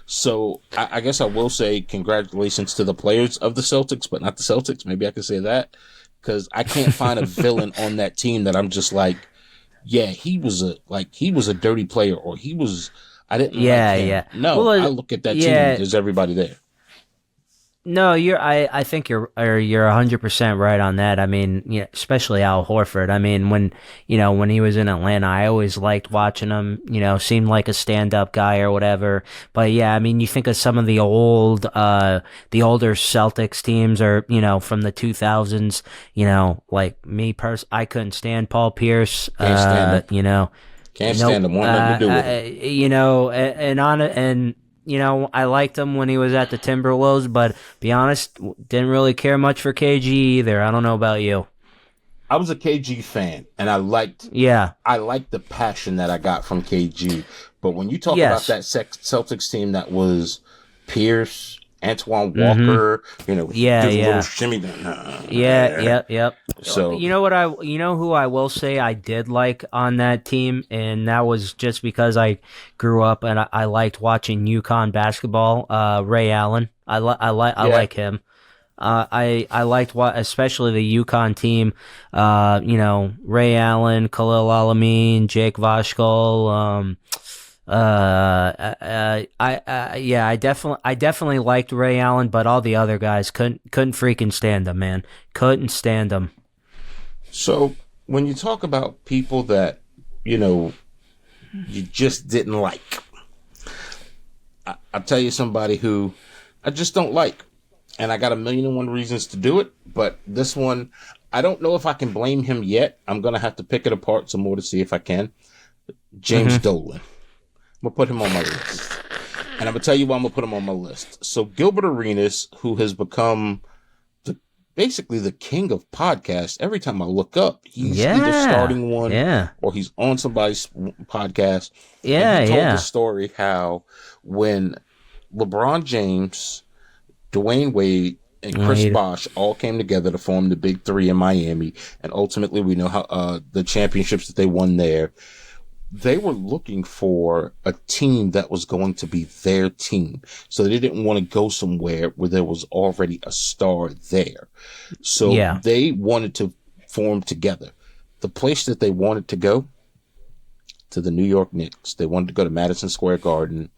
So I guess I will say congratulations to the players of the Celtics, but not the Celtics. Maybe I could say that, because I can't find a villain on that team that I'm just like, yeah, he was a dirty player, or I didn't like him. No, I look at that team. There's everybody there. No, I think you're 100% right on that. I mean, especially Al Horford. I mean, when he was in Atlanta, I always liked watching him. Seemed like a stand-up guy or whatever. But yeah, I mean, you think of some of the older Celtics teams, or from the 2000s. Like me I couldn't stand Paul Pierce. Can't stand him. Can't stand him. Want nothing to do with it. I liked him when he was at the Timberwolves, but be honest, didn't really care much for KG either. I don't know about you. I was a KG fan, and I liked the passion that I got from KG. But when you talk about that Celtics team that was Pierce, Antoine Walker, little shimmy. Yep. So who I will say I did like on that team, and that was just because I grew up and I liked watching UConn basketball. Ray Allen, I like him. I liked especially the UConn team. Ray Allen, Khalil Alameen, Jake Vashkol. I definitely liked Ray Allen, but all the other guys couldn't freaking stand him, man. Couldn't stand him. So when you talk about people that, you just didn't like, I'll tell you somebody who I just don't like. and I got a million and one reasons to do it, but this one, I don't know if I can blame him yet. I'm going to have to pick it apart some more to see if I can. James Dolan. I'm going to put him on my list. And I'm going to tell you why I'm going to put him on my list. So Gilbert Arenas, who has become basically the king of podcasts, every time I look up, he's either starting one or he's on somebody's podcast. Yeah, and he told the story how when LeBron James, Dwayne Wade, and Chris Bosh all came together to form the Big Three in Miami, and ultimately we know how the championships that they won there. They were looking for a team that was going to be their team. So they didn't want to go somewhere where there was already a star there. So they wanted to form together. The place that they wanted to go, to the New York Knicks. They wanted to go to Madison Square Garden,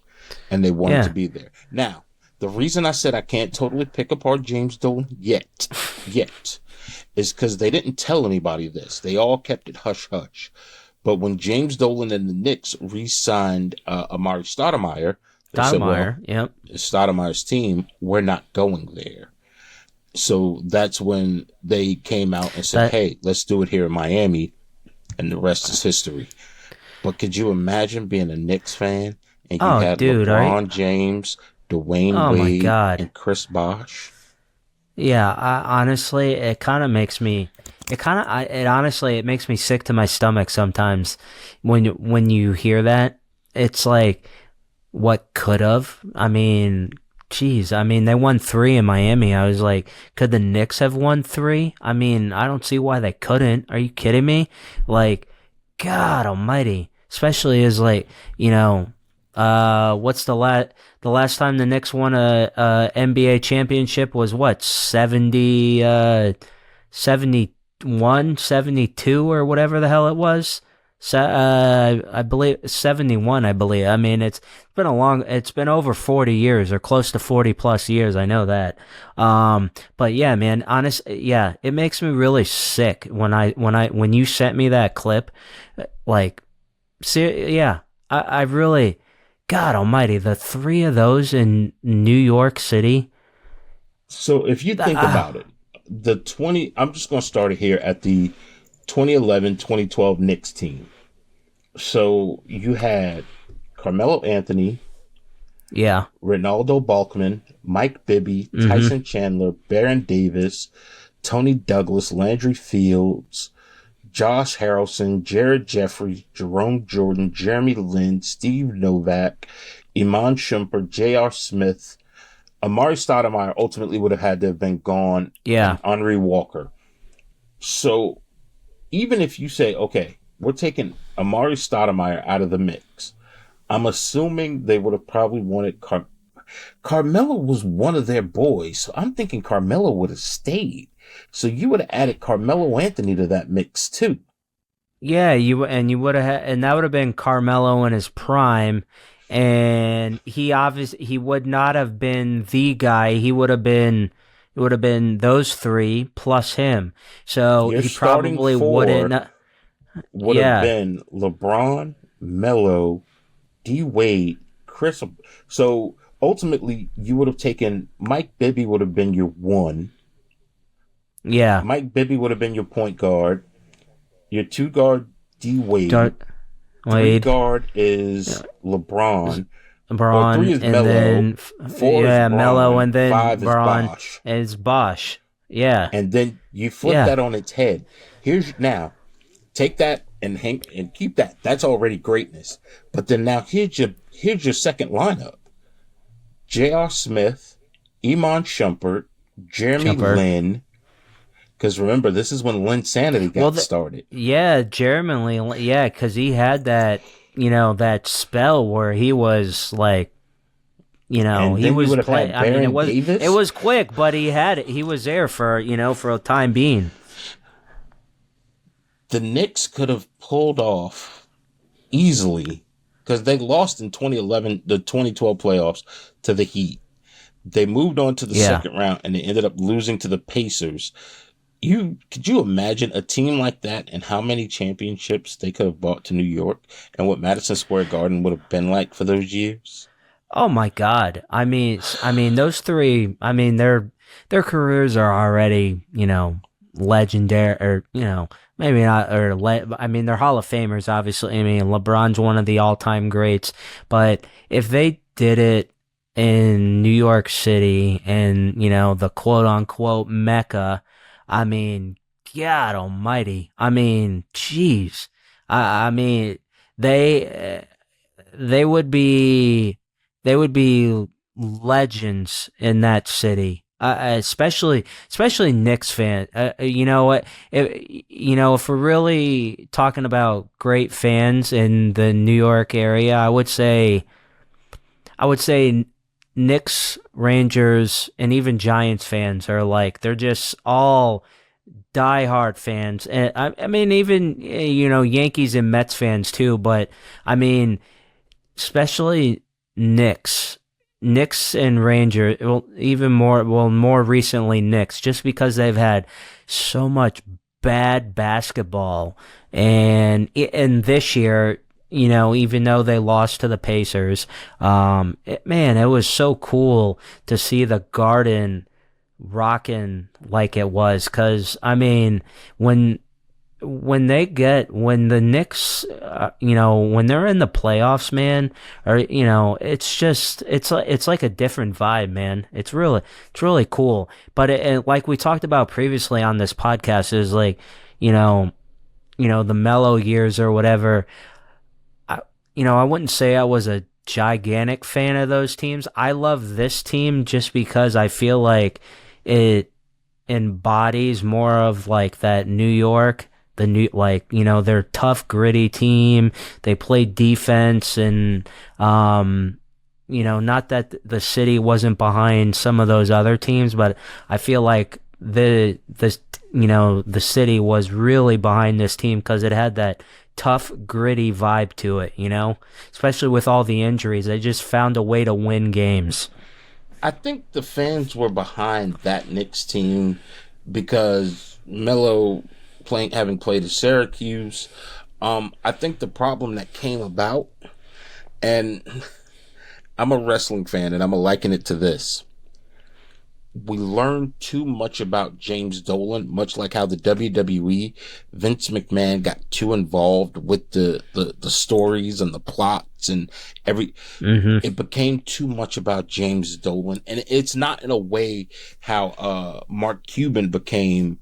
and they wanted to be there. Now, the reason I said I can't totally pick apart James Dolan yet, is because they didn't tell anybody this. They all kept it hush-hush. But when James Dolan and the Knicks re-signed Amari Stoudemire, they said, well, Stoudemire's team, we're not going there. So that's when they came out and said, hey, let's do it here in Miami, and the rest is history. But could you imagine being a Knicks fan and you had LeBron James, Dwayne Wade, and Chris Bosh? Yeah, honestly, it kind of makes me... It makes me sick to my stomach sometimes when you hear that. It's like, what could have? I mean, geez. I mean, they won 3 in Miami. I was like, could the Knicks have won 3? I mean, I don't see why they couldn't. Are you kidding me? Like, God almighty. Especially as like, what's the last time the Knicks won a NBA championship was what? 71, 72 or whatever the hell it was. I believe 71, I believe. I mean, it's been over 40 years or close to 40 plus years. I know that. But yeah, man, it makes me really sick when you sent me that clip, like, I really, God almighty, the 3 of those in New York City. So if you think about it, I'm just going to start it here at the 2011-2012 Knicks team. So you had Carmelo Anthony, Ronaldo Balkman, Mike Bibby, Tyson Chandler, Baron Davis, Tony Douglas, Landry Fields, Josh Harrelson, Jared Jeffries, Jerome Jordan, Jeremy Lin, Steve Novak, Iman Shumpert, J.R. Smith. Amari Stoudemire ultimately would have had to have been gone. And Henri Walker. So even if you say, okay, we're taking Amari Stoudemire out of the mix, I'm assuming they would have probably wanted Carmelo was one of their boys. So I'm thinking Carmelo would have stayed. So you would have added Carmelo Anthony to that mix too. Yeah, you would have and that would have been Carmelo in his prime. And he would not have been the guy. It would have been those 3 plus him. So he probably wouldn't. Would have been LeBron, Melo, D Wade, Chris. So ultimately, you would have taken Mike Bibby would have been your 1. Yeah, Mike Bibby would have been your point guard. Your 2 guard, D Wade. 3 guard is LeBron. 3 is and Melo. then 4 is Melo, and then 5 Bron is Bosh. Yeah, and then you flip that on its head. Take that and keep that. That's already greatness. But then now here's your second lineup: J.R. Smith, Iman Shumpert, Jeremy Lin. Because remember, this is when Lin Sanity got started. Yeah, Jeremy Lin. Yeah, because he had that, that spell where he was like, he was playing. I mean, it was quick, but he had it. He was there for a time being. The Knicks could have pulled off easily because they lost in 2011, the 2012 playoffs to the Heat. They moved on to the second round and they ended up losing to the Pacers. Could you imagine a team like that and how many championships they could have brought to New York and what Madison Square Garden would have been like for those years? Oh my God. I mean those 3, I mean, they're their careers are already, legendary, or, maybe not, they're Hall of Famers, obviously. I mean, LeBron's one of the all-time greats, but if they did it in New York City and, the quote-unquote Mecca, I mean, God almighty. I mean, jeez. I mean, they would be legends in that city. Especially Knicks fan. You know what? If we're really talking about great fans in the New York area, I would say Knicks, Rangers, and even Giants fans are they're just all diehard fans. And I mean, even Yankees and Mets fans too. But I mean, especially Knicks and Rangers, more recently Knicks, just because they've had so much bad basketball, and this year, even though they lost to the Pacers, it was so cool to see the Garden rocking like it was, because I mean, when the Knicks, when they're in the playoffs, man, or it's like a different vibe, man. It's really cool. But like we talked about previously on this podcast, is the mellow years or whatever. I wouldn't say I was a gigantic fan of those teams. I love this team just because I feel like it embodies more of that New York. They're tough, gritty team. They play defense, and not that the city wasn't behind some of those other teams, but I feel like the city was really behind this team because it had that tough, gritty vibe to it. Especially with all the injuries, they just found a way to win games. I think the fans were behind that Knicks team because Melo, having played at Syracuse, I think the problem that came about, and I'm a wrestling fan and I'm gonna liken it to this. We learned too much about James Dolan, much like how the WWE, Vince McMahon got too involved with the stories and the plots and it became too much about James Dolan. And it's not in a way how Mark Cuban became,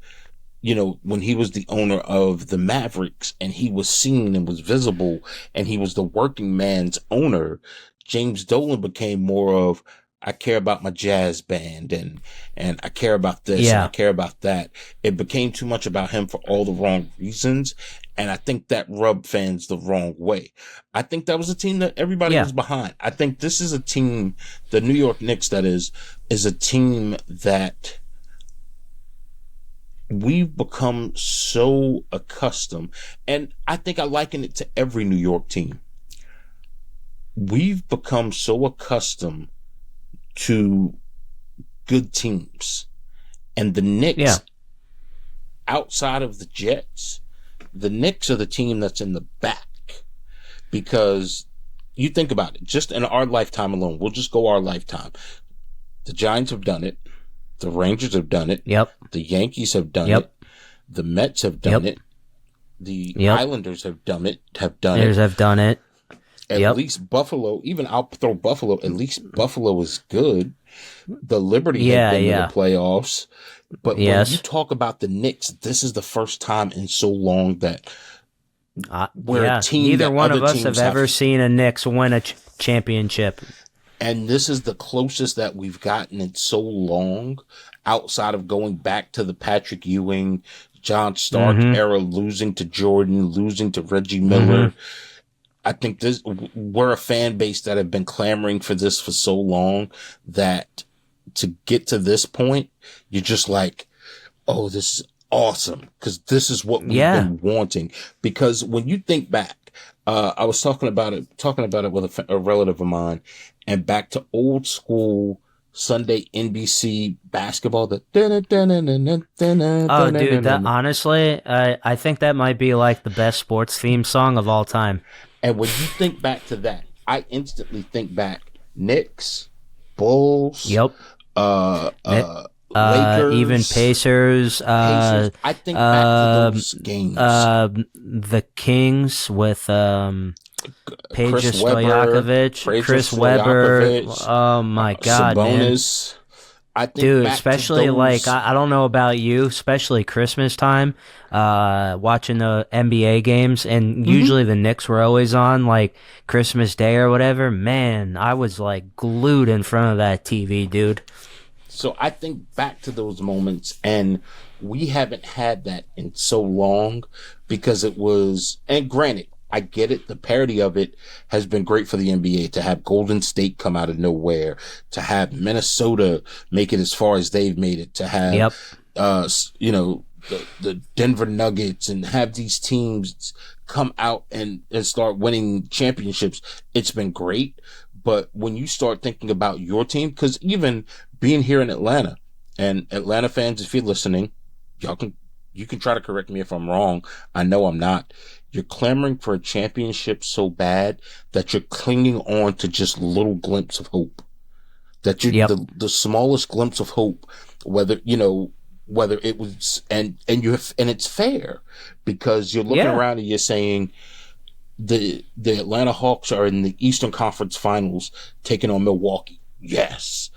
when he was the owner of the Mavericks and he was seen and was visible and he was the working man's owner. James Dolan became more of, I care about my jazz band and I care about this and I care about that. It became too much about him for all the wrong reasons. And I think that rubbed fans the wrong way. I think that was a team that everybody was behind. I think this is a team, the New York Knicks, that is a team that we've become so accustomed, and I think I liken it to every New York team. We've become so accustomed to good teams, and the Knicks, outside of the Jets, the Knicks are the team that's in the back, because you think about it, just in our lifetime alone, we'll just go our lifetime. The Giants have done it. The Rangers have done it. Yep. The Yankees have done it. The Mets have done it. The Islanders have done it. Have done it. At least Buffalo, even I'll throw Buffalo, at least Buffalo is good. The Liberty have been in the playoffs. But when you talk about the Knicks, this is the first time in so long that we're a team. Neither one of us have ever seen a Knicks win a championship. And this is the closest that we've gotten in so long, outside of going back to the Patrick Ewing, John Stark era, losing to Jordan, losing to Reggie Miller. I think we're a fan base that have been clamoring for this for so long that to get to this point, you're just like, oh, this is awesome, because this is what we've been wanting. Because when you think back, I was talking about it with a relative of mine, and back to old school Sunday NBC basketball. Oh, dude, that honestly, I think that might be like the best sports theme song of all time. And when you think back to that, I instantly think back Knicks, Bulls, Lakers, even Pacers. I think back to those games. The Kings with Peja Chris Stojakovic, Chris Webber. Oh my God, Sabonis. Man. I think dude, especially like I don't know about you, especially Christmas time, watching the NBA games, and usually the Knicks were always on like Christmas Day or whatever. Man, I was like glued in front of that TV, dude. So I think back to those moments, and we haven't had that in so long because it was, and granted, I get it. The parody of it has been great for the NBA to have Golden State come out of nowhere, to have Minnesota make it as far as they've made it, to have, the Denver Nuggets and have these teams come out and start winning championships. It's been great. But when you start thinking about your team, because even being here in Atlanta, and Atlanta fans, if you're listening, you can try to correct me if I'm wrong. I know I'm not. You're clamoring for a championship so bad that you're clinging on to just little glimpse of hope. That you the smallest glimpse of hope, whether it was and it's fair because you're looking around and you're saying the Atlanta Hawks are in the Eastern Conference Finals taking on Milwaukee. Yes.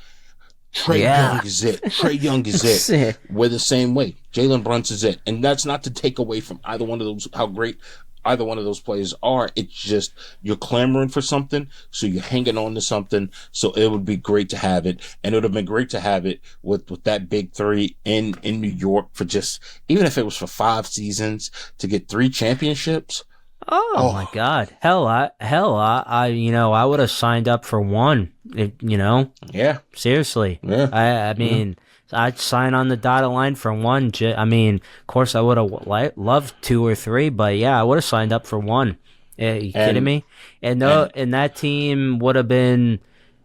Trae Young is it. Trae Young is it. We're the same way. Jalen Brunson is it. And that's not to take away from either one of those, how great either one of those players are. It's just you're clamoring for something, so you're hanging on to something. So it would be great to have it. And it would have been great to have it with that big three in New York for just, even if it was for 5 seasons, to get 3 championships. Oh my God! Hell, I I would have signed up for one. Yeah. Seriously. Yeah. I mean, I'd sign on the dotted line for one. I mean, of course, I would have loved 2 or 3, but yeah, I would have signed up for one. Are you kidding me? And that team would have been,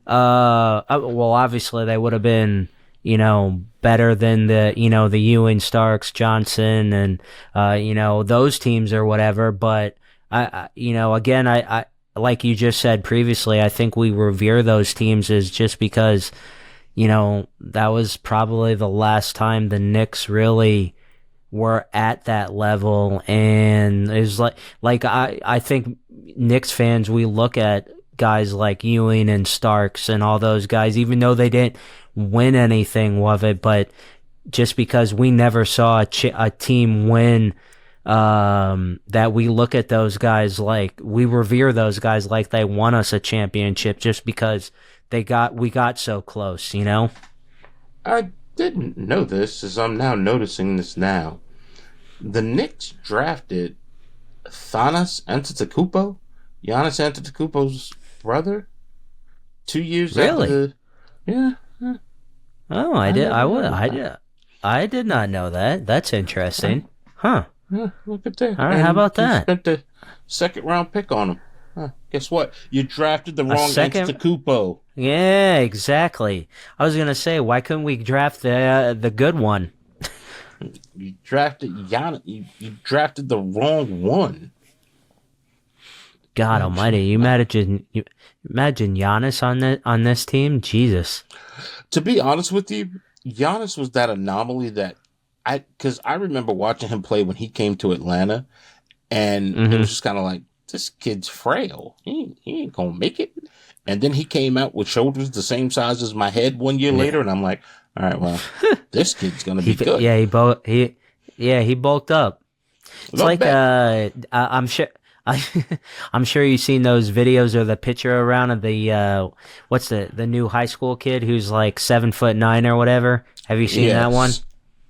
well, obviously they would have been, better than the Ewing, Starks, Johnson, and those teams or whatever. But I like you just said previously, I think we revere those teams as just because, that was probably the last time the Knicks really were at that level. And it was I think Knicks fans, we look at guys like Ewing and Starks and all those guys, even though they didn't win anything with it, but just because we never saw a team win, that we look at those guys like we revere those guys like they won us a championship just because we got so close, I didn't know this, as I'm now noticing this now. The Knicks drafted Giannis Antetokounmpo's brother, 2 years after. Yeah. Oh, I did not know that. That's interesting. Huh. Yeah, look at that. All right, how about that? Spent the 2nd round pick on him. Guess what? You drafted the wrong Antetokounmpo. Yeah, exactly. I was gonna say, why couldn't we draft the good one? You drafted Giannis. You drafted the wrong one. God Almighty! You imagine Giannis on this team? Jesus. To be honest with you, Giannis was that anomaly that because I remember watching him play when he came to Atlanta, and it was just kind of like, this kid's frail. He ain't gonna make it. And then he came out with shoulders the same size as my head 1 year later, and I'm like, all right, well, this kid's gonna be good. Yeah, he bulked up. It's like I'm sure. I'm sure you've seen those videos or the picture around of the what's the new high school kid who's like 7'9" or whatever. Have you seen that one?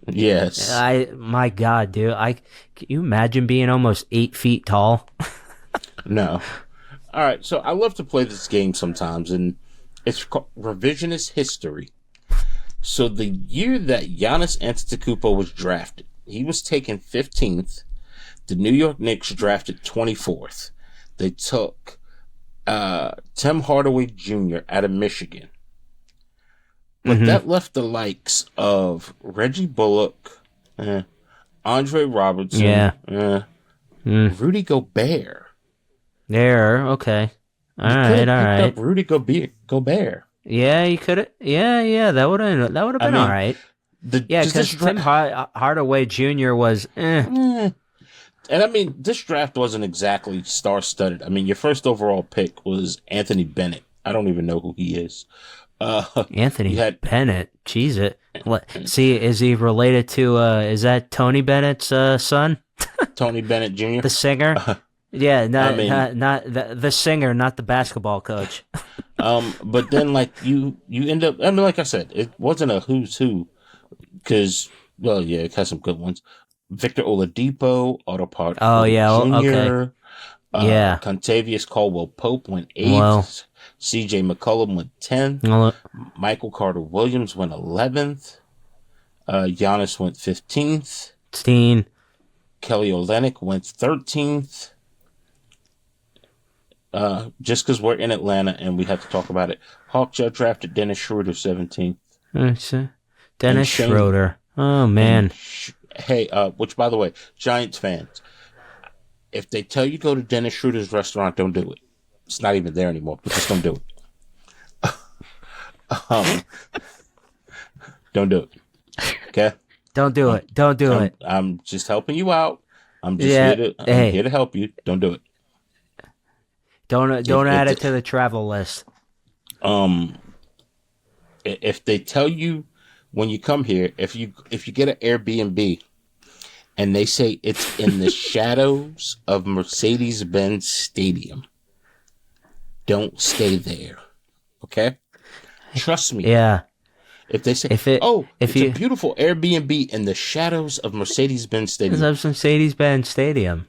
Yes. My God, dude! Can you imagine being almost 8 feet tall? No. All right, so I love to play this game sometimes, and it's called Revisionist History. So the year that Giannis Antetokounmpo was drafted, he was taken 15th. The New York Knicks drafted 24th. They took Tim Hardaway Jr. out of Michigan. But that left the likes of Reggie Bullock, Andre Robertson, Rudy Gobert. Okay. All right. Up Rudy Gobert. Yeah, you could. Yeah, that would have been all right. because Tim Hardaway Jr. was And I mean, this draft wasn't exactly star-studded. I mean, your first overall pick was Anthony Bennett. I don't even know who he is. Anthony Bennett. Jeez, see, is he related to? Is that Tony Bennett's son? Tony Bennett Jr. The singer. Yeah, not the singer, not the basketball coach. But then like you end up. I mean, like I said, it wasn't a who's who, because it has some good ones. Victor Oladipo, Otto Porter Jr. Okay. Contavious Caldwell Pope went 8th. C.J. McCollum went 10th. Michael Carter Williams went 11th. Giannis went 15th. Kelly Olynyk went 13th. Just because we're in Atlanta and we have to talk about it, Hawks drafted Dennis Schroeder 17th. Dennis Schroeder. Oh man. Hey, which by the way, Giants fans, if they tell you go to Dennis Schroeder's restaurant, don't do it. It's not even there anymore, but just don't do it. Don't do it. Okay? Don't do it. Don't do it. I'm just helping you out. I'm just here to help you. Don't do it. Don't add it to the travel list. If they tell you when you come here, if you get an Airbnb and they say it's in the shadows of Mercedes-Benz Stadium, don't stay there. Okay? Trust me. Yeah. If they say, it's a beautiful Airbnb in the shadows of Mercedes-Benz Stadium. Of Mercedes-Benz Stadium.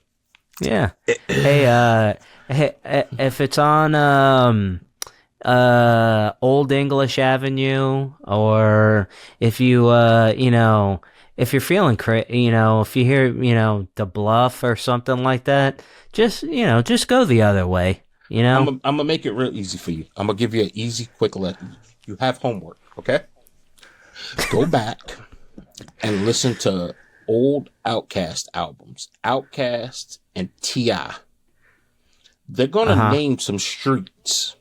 Yeah. Hey, if it's on Old English Avenue, or if you if you're feeling if you hear the Bluff or something like that, just go the other way. I'm gonna make it real easy for you. I'm gonna give you an easy, quick lesson. You have homework, okay? Go back and listen to old Outkast albums, Outkast and T.I. They're gonna name some streets.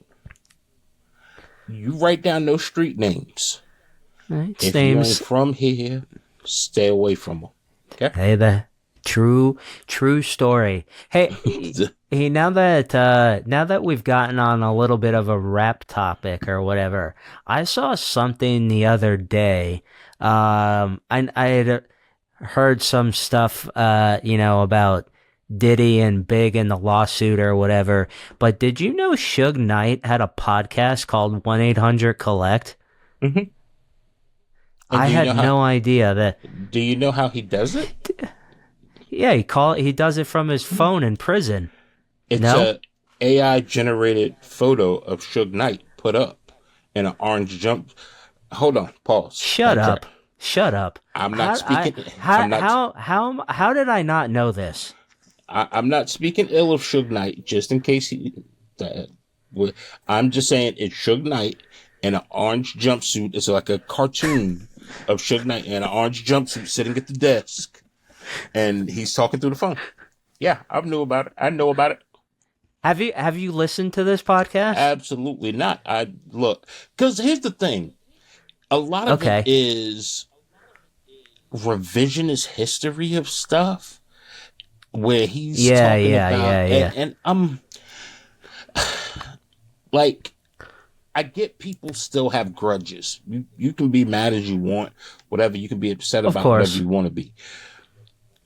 You write down those street names. Right, if you ain't from here, stay away from them. Okay? Hey, the true story. Hey, now that we've gotten on a little bit of a rap topic or whatever, I saw something the other day. I had heard some stuff, about Diddy and Big and the lawsuit or whatever. But did you know Suge Knight had a podcast called 1-800-COLLECT? Mm-hmm. I had no idea that. Do you know how he does it? Yeah, he does it from his phone in prison. It's a AI generated photo of Suge Knight put up in an orange jump. Hold on, pause. Shut up. I'm not speaking. How did I not know this? I'm not speaking ill of Suge Knight, just in case I'm just saying it's Suge Knight in an orange jumpsuit. It's like a cartoon of Suge Knight in an orange jumpsuit sitting at the desk, and he's talking through the phone. Yeah, I know about it. Have you listened to this podcast? Absolutely not. Because here's the thing. A lot of it is revisionist history of stuff where he's talking about and I'm like, I get people still have grudges. You can be mad as you want, whatever. You can be upset about whatever you want to be.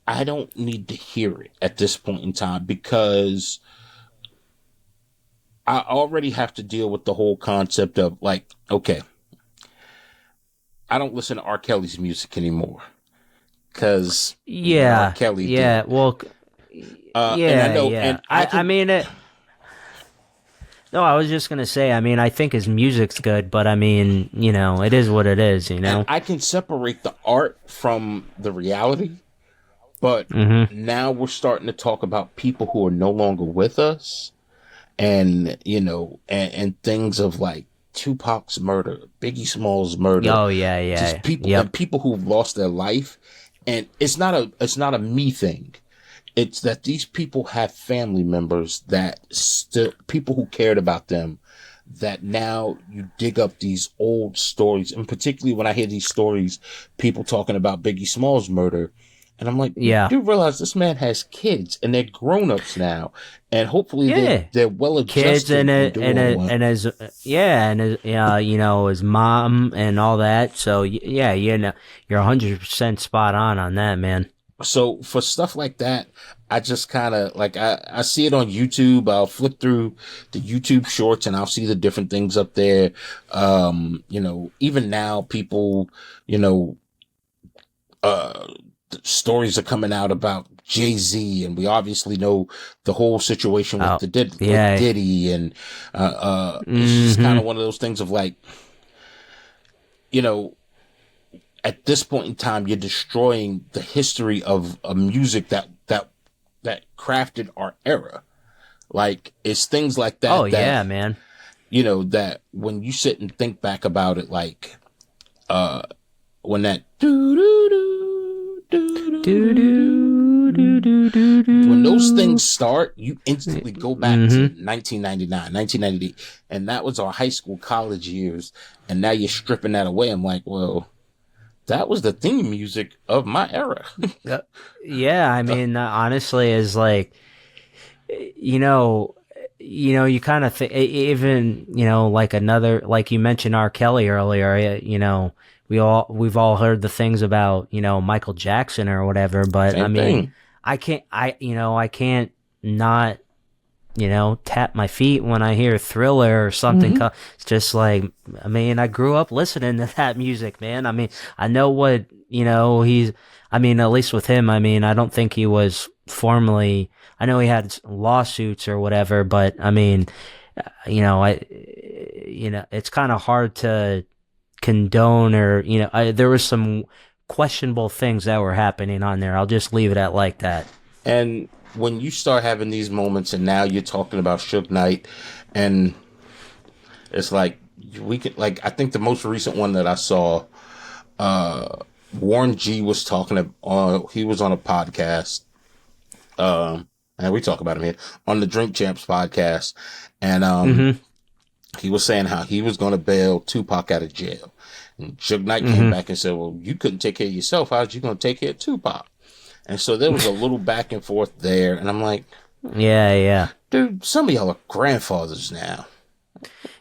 I don't need to hear it at this point in time because I already have to deal with the whole concept of like, okay, I don't listen to R. Kelly's music anymore because R. Kelly did. Well, and I know, and I mean it. No, I was just gonna say. I mean, I think his music's good, but I mean, it is what it is. And I can separate the art from the reality, but now we're starting to talk about people who are no longer with us, and and things of like Tupac's murder, Biggie Smalls' murder. Oh yeah. Just people and people who've lost their life, and it's not a me thing. It's that these people have family members that still, people who cared about them, that now you dig up these old stories, and particularly when I hear these stories, people talking about Biggie Smalls' murder, and I'm like, Yeah. you do realize this man has kids, and they're grown-ups now, and hopefully they're well adjusted. Kids and his you know, his mom and all that. So yeah, you know, you're 100% spot on that, man. So for stuff like that, I just kind of like, I see it on YouTube. I'll flip through the YouTube shorts and I'll see the different things up there. You know, even now people, you know, stories are coming out about Jay-Z, and we obviously know the whole situation with with Diddy, and it's just kind of one of those things of like, you know, at this point in time, you're destroying the history of a music that crafted our era. Like, it's things like that. Oh, yeah, man. You know, that when you sit and think back about it, like, when that when those things start, you instantly go back to 1999, 1998, and that was our high school, college years, and now you're stripping that away. I'm like, well, that was the theme music of my era. Yeah, I mean, honestly, is like, you know, you kind of think, even, you know, like another, like you mentioned R. Kelly earlier, you know, we've all heard the things about, you know, Michael Jackson or whatever, but Same I mean, thing. I can't not, you know, tap my feet when I hear Thriller or something. It's just like, I mean, I grew up listening to that music, man. I mean, I know what, you know, I mean, at least with him, I mean, I don't think he was formally, I know he had lawsuits or whatever, but I mean, you know, it's kind of hard to condone, or, you know, there was some questionable things that were happening on there. I'll just leave it at like that. And when you start having these moments, and now you're talking about Suge Knight, and it's like, we could, like, I think the most recent one that I saw, Warren G was talking he was on a podcast, and we talk about him here on the Drink Champs podcast, and he was saying how he was going to bail Tupac out of jail, and Suge Knight came back and said, well, you couldn't take care of yourself, how's you going to take care of Tupac? And so there was a little back and forth there, and I'm like, yeah, dude, some of y'all are grandfathers now.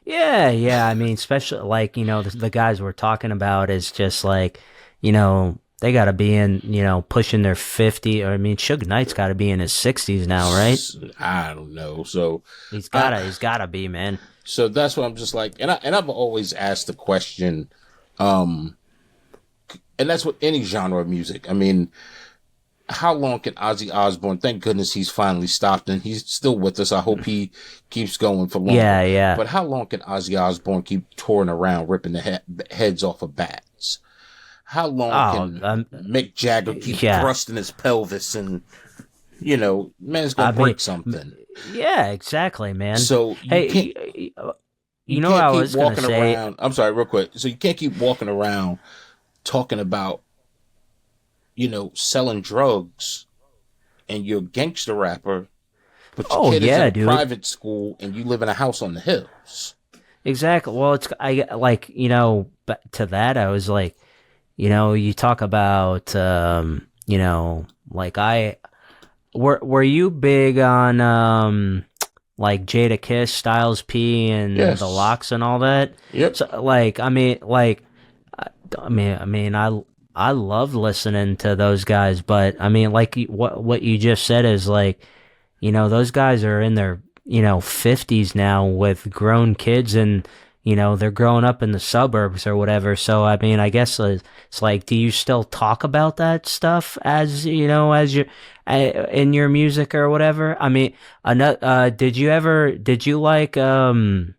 Yeah. I mean, especially like, you know, the guys we're talking about is just like, you know, they got to be in, you know, pushing their 50, or I mean, Suge Knight's got to be in his 60s now, right? I don't know. So he's gotta be, man. So that's what I'm just like, and I've always asked the question, and that's with any genre of music. I mean, how long can Ozzy Osbourne, thank goodness he's finally stopped and he's still with us. I hope he keeps going for longer. Yeah. But how long can Ozzy Osbourne keep touring around, ripping the heads off of bats? How long can Mick Jagger keep thrusting his pelvis, and, you know, man's going to break something. Yeah, exactly, man. So you know what I was going to say? I'm sorry, real quick. So you can't keep walking around talking about, you know, selling drugs, and you're a gangster rapper, but your kid is in a private school and you live in a house on the hills. Exactly. Well, like, you know, but to that, I was like, you know, you talk about, you know, like were you big on, like Jada Kiss, Styles P, and the Lox and all that? Yep. So, like, I mean, I love listening to those guys, but I mean, like what you just said is like, you know, those guys are in their, you know, 50s now with grown kids, and, you know, they're growing up in the suburbs or whatever. So, I mean, I guess it's like, do you still talk about that stuff as, you know, as you in your music or whatever? I mean, did you like Cormega,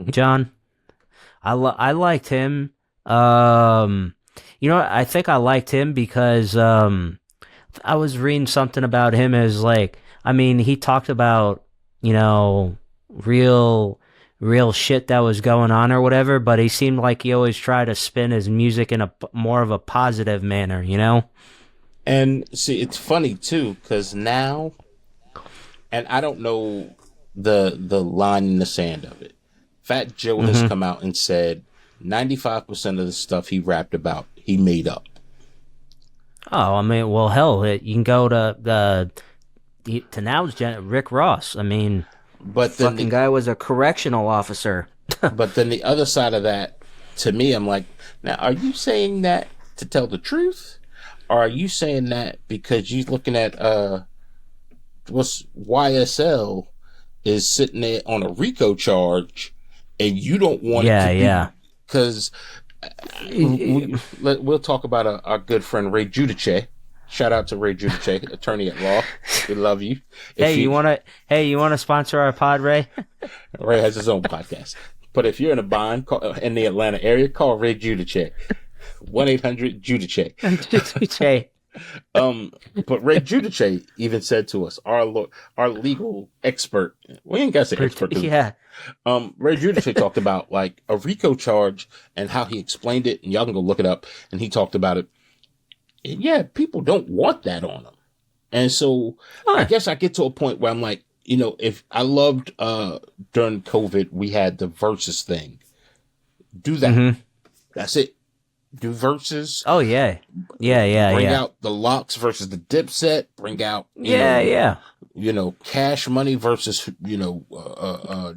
John? I liked him. You know, I think I liked him because I was reading something about him as like, I mean, he talked about, you know, real shit that was going on or whatever, but he seemed like he always tried to spin his music in a more of a positive manner, you know? And see, it's funny too, because now, and I don't know the line in the sand of it. Fat Joe has come out and said 95% of the stuff he rapped about, he made up. Oh, I mean, well, hell, you can go to now's Rick Ross. I mean, but then fucking guy was a correctional officer. But then the other side of that, to me, I'm like, now, are you saying that to tell the truth? Or are you saying that because you're looking at what's YSL is sitting there on a RICO charge and you don't want it to be? Because we'll talk about our good friend Ray Giudice. Shout out to Ray Giudice, attorney at law. We love you. You wanna sponsor our pod, Ray? Ray has his own podcast. But if you're in a bind in the Atlanta area, call Ray Giudice. 1-800-Giudice. Giudice. But Ray Giudice even said to us, our legal expert, we ain't got to say expert. Yeah. Ray Giudice talked about like a RICO charge and how he explained it, and y'all can go look it up. And he talked about it. And yeah, people don't want that on them. And so I guess I get to a point where I'm like, if I loved during COVID, we had the versus thing. Do that. Mm-hmm. That's it. Do versus. Oh yeah. Bring out the Locks versus the Dipset. Bring out Cash Money versus No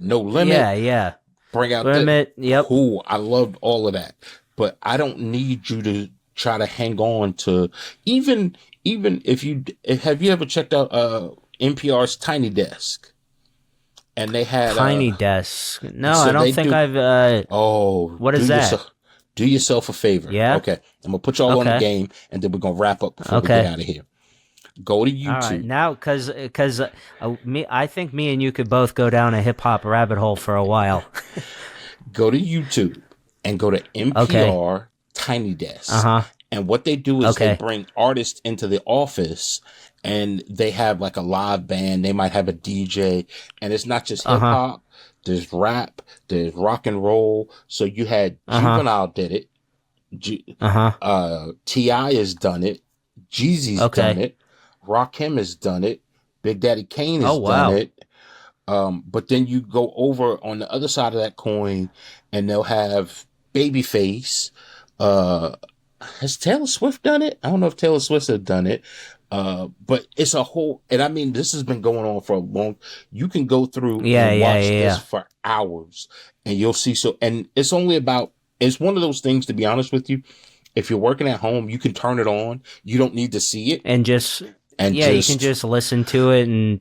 Limit. Yeah. Bring out Limit. Yep. Cool. I loved all of that, but I don't need you to try to hang on to even if have you ever checked out NPR's Tiny Desk? And they had Tiny Desk. No, so I don't think I've. What is that? Do yourself a favor. Yeah. Okay. I'm gonna put you all on the game, and then we're gonna wrap up before we get out of here. Go to YouTube. All right, now, because I think me and you could both go down a hip hop rabbit hole for a while. Go to YouTube and go to NPR Tiny Desk. And what they do is they bring artists into the office, and they have like a live band. They might have a DJ, and it's not just hip hop. There's rap, there's rock and roll. So you had Juvenile did it. T.I. has done it. Jeezy's done it. Rakim has done it. Big Daddy Kane has done it. But then you go over on the other side of that coin, and they'll have Babyface. Has Taylor Swift done it? I don't know if Taylor Swift has done it. But it's a whole, and I mean, this has been going on for a long, you can go through and watch this for hours, and you'll see. And it's only about, it's one of those things, to be honest with you, if you're working at home, you can turn it on. You don't need to see it. You can just listen to it, and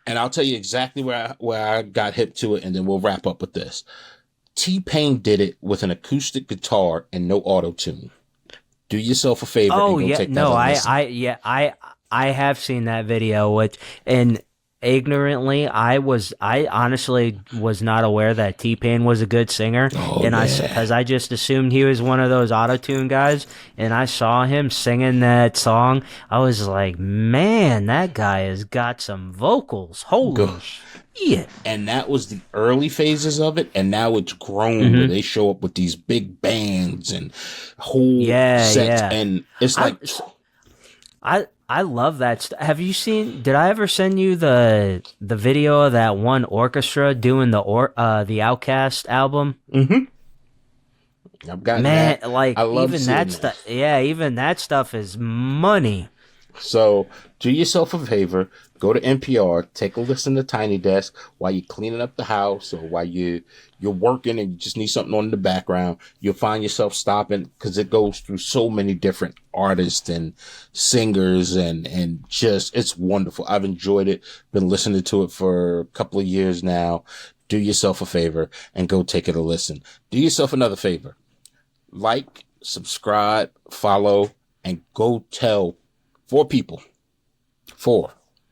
And I'll tell you exactly where I got hip to it, and then we'll wrap up with this. T-Pain did it with an acoustic guitar and no auto-tune. Do yourself a favor. I have seen that video, and ignorantly, I honestly was not aware that T-Pain was a good singer, because I just assumed he was one of those auto-tune guys, and I saw him singing that song. I was like, man, that guy has got some vocals. Holy shit. And that was the early phases of it, and now it's grown where they show up with these big bands and whole sets, and it's I love that. Have you seen? Did I ever send you the video of that one orchestra doing the Outkast album? Mm-hmm. I've got that. Like I love even that stuff. Yeah, even that stuff is money. So do yourself a favor. Go to NPR. Take a listen to Tiny Desk while you're cleaning up the house, or while you're working and you just need something on in the background. You'll find yourself stopping, because it goes through so many different artists and singers, and just, it's wonderful. I've enjoyed it. Been listening to it for a couple of years now. Do yourself a favor and go take it a listen. Do yourself another favor. Like, subscribe, follow, and go tell 4 people. 4.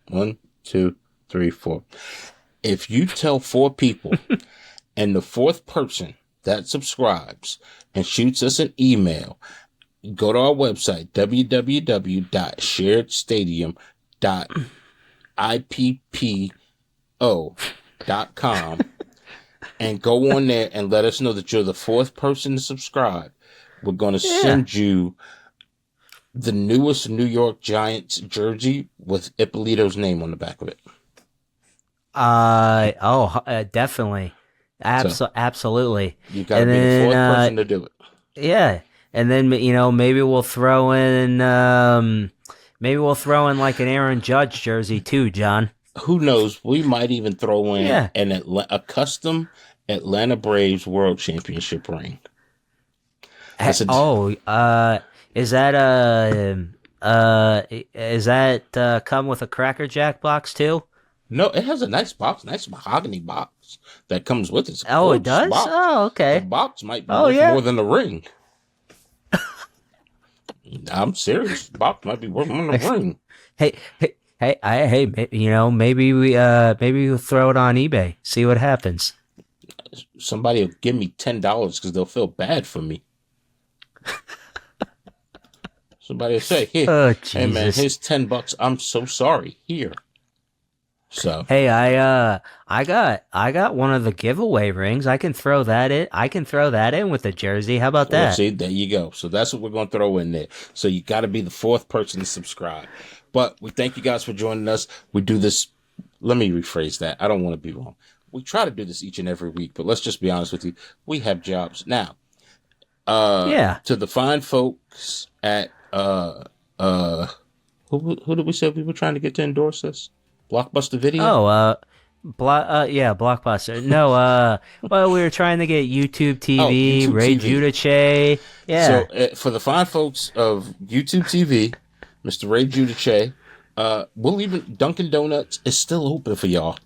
1, 2, 3, 4. If you tell 4 people and the 4th person that subscribes and shoots us an email, go to our website, www.sharedstadium.ippo.com, and go on there and let us know that you're the 4th person to subscribe. We're going to send you the newest New York Giants jersey with Ippolito's name on the back of it. Definitely. So Absolutely. you got to And be the fourth then, person to do it. yeah. And then, maybe we'll throw in, like an Aaron Judge jersey too, John. Who knows? We might even throw in Yeah. a custom Atlanta Braves World Championship ring. That's a, Is that come with a Cracker Jack box too? no, it has a nice box, nice mahogany box that comes with it. It's a Oh, it gorgeous does? box. Oh, okay. The box might be Oh, worth yeah. more than the ring. I'm serious. The box might be worth more than the ring. Maybe we'll throw it on eBay. See what happens. Somebody will give me $10 because they'll feel bad for me. Somebody will say, "Here, Oh, hey man, Jesus. here's $10. I'm so sorry. Here." So Hey, I got one of the giveaway rings. I can throw that in with the jersey. How about well, that? see, there you go. So that's what we're going to throw in there. So you got to be the fourth person to subscribe. But we thank you guys for joining us. We do this. Let me rephrase that. I don't want to be wrong. We try to do this each and every week, but let's just be honest with you. We have jobs now. Yeah. To the fine folks at who did we say we were trying to get to endorse us? Blockbuster Video. Oh, Blockbuster. No, well, we were trying to get YouTube TV, YouTube Ray TV. Giudice. Yeah. So for the fine folks of YouTube TV, Mr. Ray Giudice, we'll even Dunkin' Donuts is still open for y'all.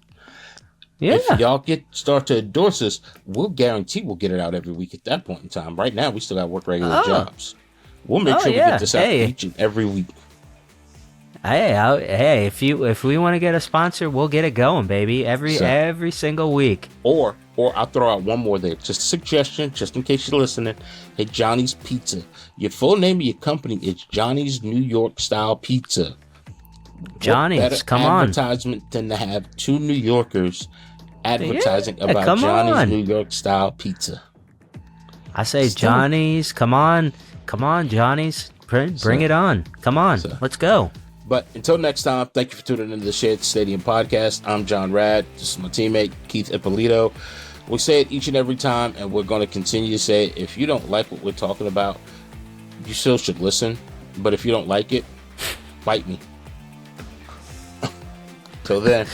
Yeah. If y'all start to endorse us, we'll guarantee we'll get it out every week at that point in time. Right now, we still got to work regular jobs. We'll make sure we get this out each and every week. Hey, if we want to get a sponsor, we'll get it going, baby. Every single week. Or I'll throw out one more there. Just a suggestion, just in case you're listening. Hey, Johnny's Pizza. Your full name of your company is Johnny's New York Style Pizza. Johnny's, come on. Advertisement than to have two New Yorkers advertising about come Johnny's on. New York Style Pizza. I say, Johnny's, come on, Johnny's, bring it on. Come on, let's go. But until next time, thank you for tuning into the Shared Stadium Podcast. I'm John Rad. This is my teammate, Keith Ippolito. We say it each and every time, and we're going to continue to say it. If you don't like what we're talking about, you still should listen. But if you don't like it, bite me. Till then.